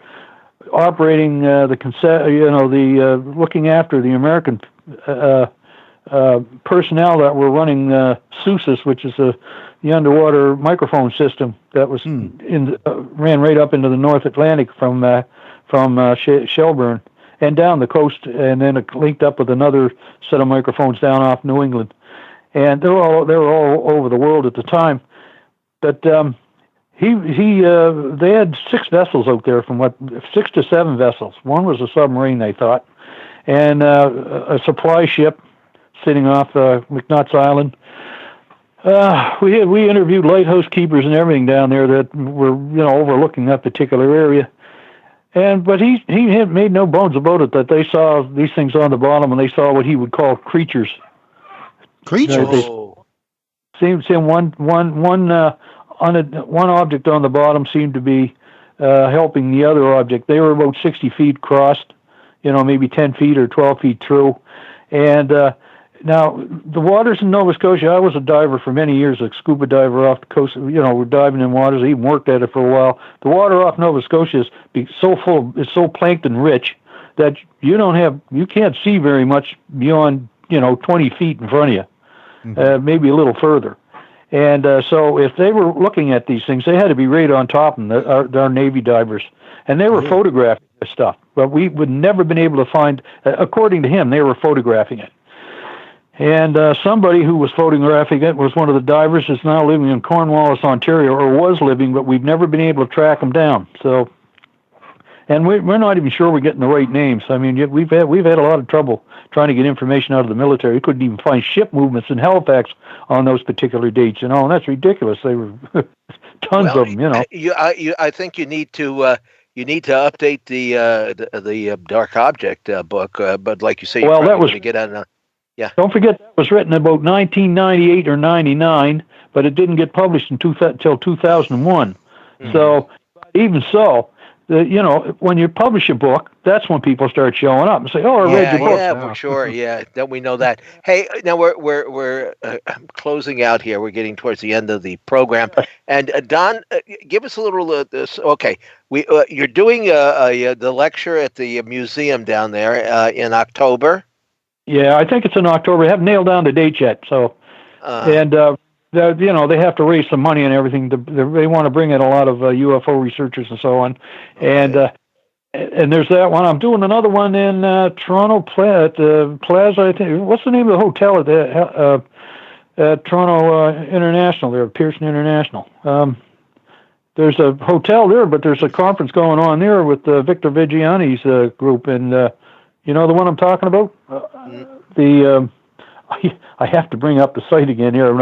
operating looking after the American personnel that were running SUSIS, which is the underwater microphone system that was ran right up into the North Atlantic from Shelburne and down the coast, and then it linked up with another set of microphones down off New England. And they were all over the world at the time, but they had 6 vessels out there, 6 to 7 vessels. One was a submarine, they thought, and a supply ship sitting off McNutt's Island. We interviewed lighthouse keepers and everything down there that were overlooking that particular area. But he had made no bones about it that they saw these things on the bottom, and they saw what he would call creatures. Creatures. Seems one object on the bottom seemed to be helping the other object. They were about 60 feet crossed, maybe 10 feet or 12 feet through. And now the waters in Nova Scotia, I was a diver for many years, a scuba diver off the coast. We're diving in waters. I even worked at it for a while. The water off Nova Scotia is so plankton rich that you can't see very much beyond 20 feet in front of you, maybe a little further. And so if they were looking at these things, they had to be right on top of them, our Navy divers. And they were photographing this stuff. But we would never been able to find, according to him, they were photographing it. And somebody who was photographing it was one of the divers that's now living in Cornwallis, Ontario, or was living, but we've never been able to track him down. So, and we're not even sure we're getting the right names. I mean, we've had a lot of trouble trying to get information out of the military. We couldn't even find ship movements in Halifax on those particular dates, and that's ridiculous. They were tons of them, I think you need to update the Dark Object book, but like you say, you're probably going to get on. Yeah. Don't forget that was written about 1998 or 99, but it didn't get published until 2001. So even so, when you publish a book, that's when people start showing up and say, "Oh, I read your book." Yeah, for sure. Yeah, we know that. Hey, now we're closing out here. We're getting towards the end of the program, and Don, give us a little. Okay, you're doing the lecture at the museum down there in October. Yeah, I think it's in October. I haven't nailed down the date yet. So, they have to raise some money and everything. They want to bring in a lot of UFO researchers and so on. And there's that one. I'm doing another one in Toronto Plaza. I think. What's the name of the hotel at Toronto International? There, Pearson International. There's a hotel there, but there's a conference going on there with Victor Vigiani's group, and you know the one I'm talking about. I have to bring up the site again here.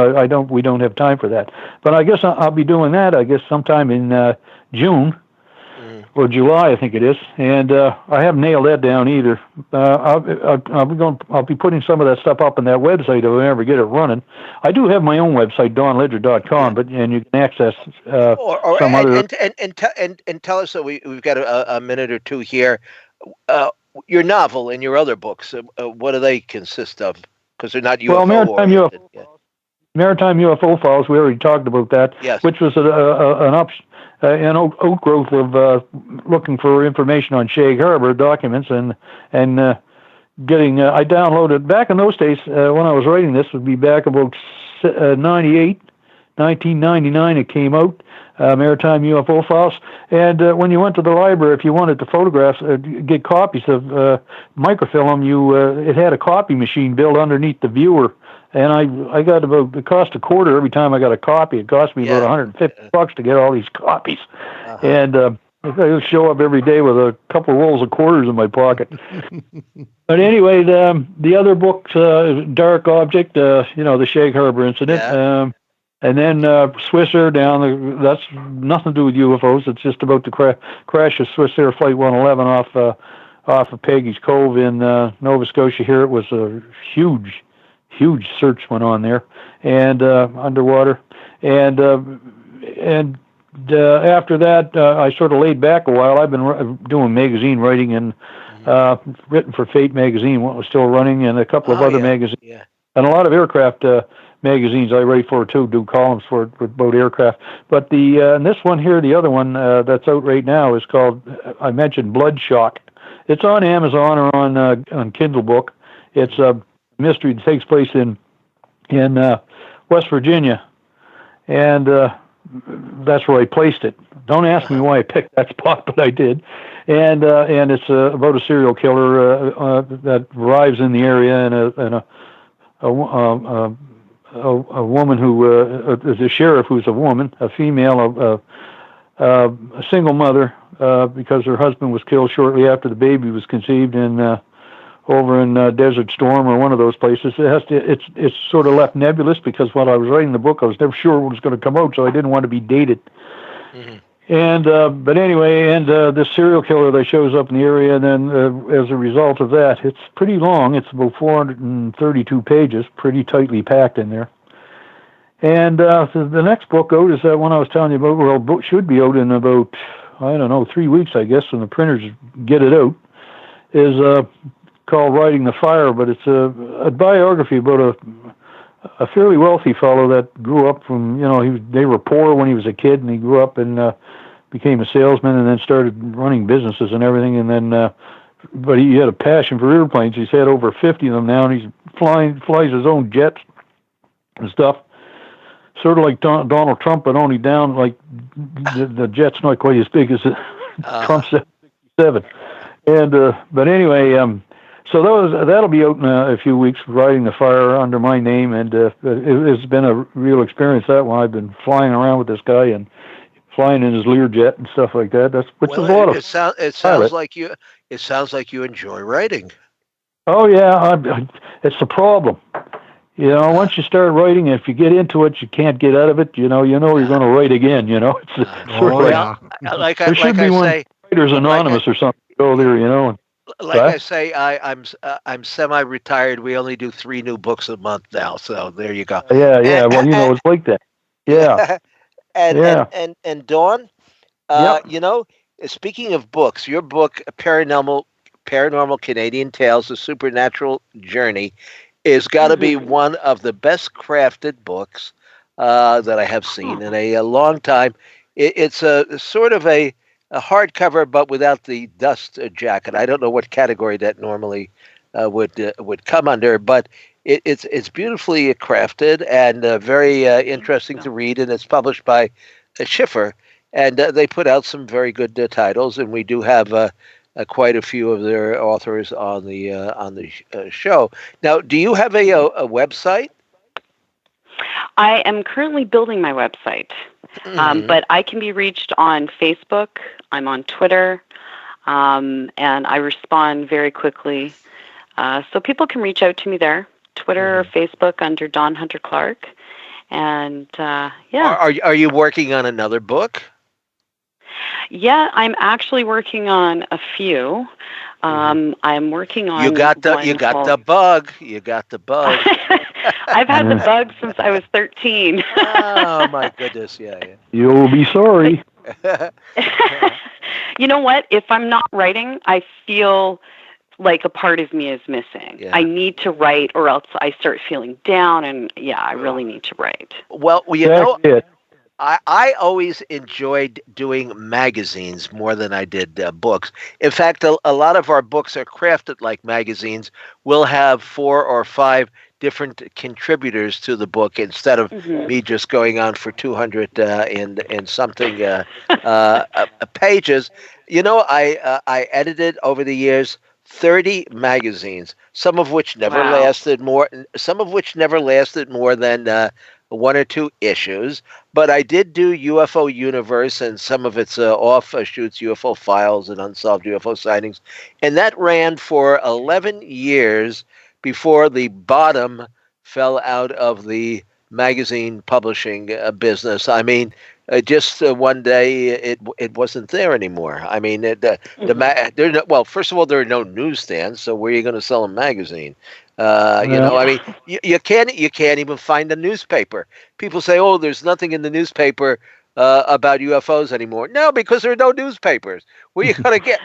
We don't have time for that. But I guess I'll be doing that. I guess sometime in June or July, I think it is. And I haven't nailed that down either. I'll be putting some of that stuff up on that website if I ever get it running. I do have my own website, donledger.com, and you can access some other. And tell us. So we've got a minute or two here. Your novel and your other books, what do they consist of? Because they're not UFO. Well, Maritime UFO Files. We already talked about that. Yes. Which was an outgrowth of looking for information on Shag Harbor documents and getting. I downloaded back in those days when I was writing this. Would be back about 1999. It came out. Maritime UFO Files, and when you went to the library, if you wanted to get copies of microfilm, it had a copy machine built underneath the viewer, and I got it cost $0.25 every time I got a copy. It cost me about $150 to get all these copies, and I would show up every day with a couple of rolls of quarters in my pocket. But anyway, the other books, Dark Object, the Shag Harbor incident. Yeah. And then Swiss Air down. That's nothing to do with UFOs. It's just about the crash of Swiss Air Flight 111 off of Peggy's Cove in Nova Scotia. Here it was a huge search went on there, and underwater. And after that, I sort of laid back a while. I've been doing magazine writing and written for Fate magazine, what was still running, and a couple of other magazines, and a lot of aircraft. Magazines I write for too, do columns for boat aircraft. But and this one here, the other one that's out right now is called, I mentioned Bloodshock. It's on Amazon or on Kindle Book. It's a mystery that takes place in West Virginia, and that's where I placed it. Don't ask me why I picked that spot, but I did. And it's about a serial killer that arrives in the area and a woman who is a sheriff who's a woman, a female, a single mother, because her husband was killed shortly after the baby was conceived over in Desert Storm or one of those places. It's sort of left nebulous because while I was writing the book, I was never sure what was going to come out, so I didn't want to be dated. Mm-hmm. And but anyway, the serial killer that shows up in the area, and then as a result of that, it's pretty long. It's about 432 pages, pretty tightly packed in there. And so the next book out is that one I was telling you about. Well, book should be out in about 3 weeks, I guess, when the printers get it out. Is called Riding the Fire, but it's a biography about a fairly wealthy fellow that grew up from they were poor when he was a kid, and he grew up and became a salesman, and then started running businesses and everything, and then but he had a passion for airplanes. He's had over 50 of them now, and he's flies his own jets and stuff. Sort of like Donald Trump, but only down like the jet's not quite as big as Trump's 7. And but anyway, so that'll be out in a few weeks. Riding the Fire under my name, and it's been a real experience. That one, I've been flying around with this guy and flying in his Learjet and stuff like that. Which is a lot of. It sounds like you. It sounds like you enjoy writing. Oh yeah, it's the problem. Once you start writing, if you get into it, you can't get out of it. You're going to write again. There should be one Writers Anonymous or something. Go there, I say, I'm semi-retired. We only do 3 new books a month now, so there you go. Yeah. Well, it's like that. Yeah. And Dawn, speaking of books, your book, Paranormal Canadian Tales: A Supernatural Journey, is got to be one of the best crafted books that I have seen in a long time. It's a sort of a hardcover, but without the dust jacket. I don't know what category that normally would come under, but it's beautifully crafted and very interesting to read, and it's published by Schiffer, and they put out some very good titles, and we do have quite a few of their authors on the show. Now, do you have a website? I am currently building my website, but I can be reached on Facebook. I'm on Twitter, and I respond very quickly. So people can reach out to me there, Twitter or Facebook under Dawn Hunter Clark. And Are you working on another book? Yeah, I'm actually working on a few. I'm working on. You got the bug. You got the bug. I've had the bug since I was 13. Oh my goodness! Yeah. You'll be sorry. You know what? If I'm not writing, I feel like a part of me is missing. Yeah. I need to write, or else I start feeling down. And I really need to write. Well, I always enjoyed doing magazines more than I did books. In fact, a lot of our books are crafted like magazines. We'll have 4 or 5 different contributors to the book instead of me just going on for 200 and something pages. I edited over the years 30 magazines, some of which never lasted more than 1 or 2 issues, but I did do UFO Universe and some of its offshoots, UFO Files and Unsolved UFO Sightings, and that ran for 11 years before the bottom fell out of the magazine publishing business. I mean, just one day it wasn't there anymore. I mean, first of all, there are no newsstands, so where are you going to sell a magazine? I mean, you can't even find a newspaper. People say, "Oh, there's nothing in the newspaper about UFOs anymore." No, because there are no newspapers. Where you going to get?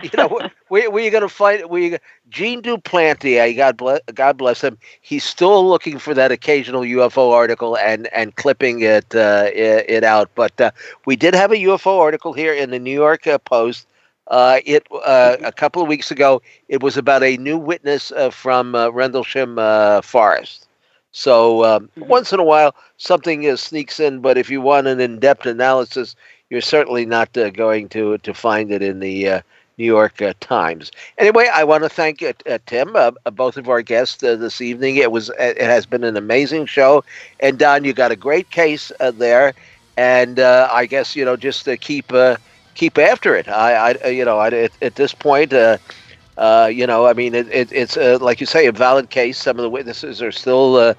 Where you going to find? Gene Duplantier, God bless him. He's still looking for that occasional UFO article and clipping it out. But we did have a UFO article here in the New York Post. A couple of weeks ago, it was about a new witness from Rendlesham Forest. So once in a while, something sneaks in. But if you want an in-depth analysis, you're certainly not going to find it in the New York Times. Anyway, I want to thank Tim, both of our guests this evening. It has been an amazing show, and Don, you got a great case there, and I guess just to keep after it. At this point, I mean, it's like you say, a valid case. Some of the witnesses are still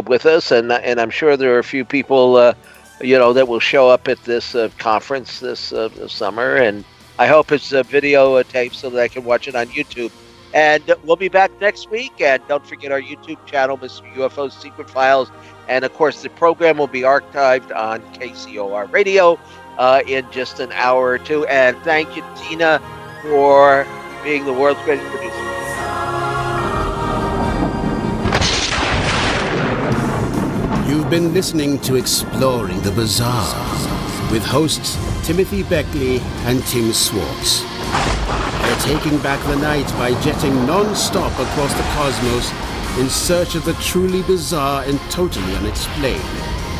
with us, and I'm sure there are a few people, that will show up at this conference this summer. And I hope it's a video tape so that I can watch it on YouTube. And we'll be back next week. And don't forget our YouTube channel, Mr. UFO's Secret Files. And of course, the program will be archived on KCOR Radio in just an hour or two. And thank you, Tina, for being the world's greatest producer. You've been listening to Exploring the Bizarre with hosts Timothy Beckley and Tim Swartz. They're taking back the night by jetting non-stop across the cosmos in search of the truly bizarre and totally unexplained,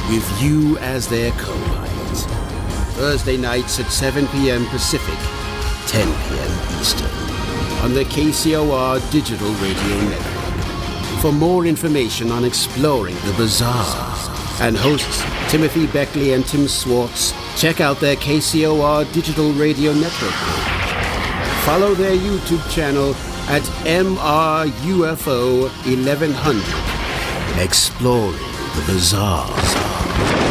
with you as their co-pilot. Thursday nights at 7 p.m. Pacific, 10 p.m. Eastern, on the KCOR Digital Radio Network. For more information on exploring the bizarre, and hosts Timothy Beckley and Tim Swartz, check out their KCOR Digital Radio Network page. Follow their YouTube channel at MRUFO 1100. Exploring the bizarre.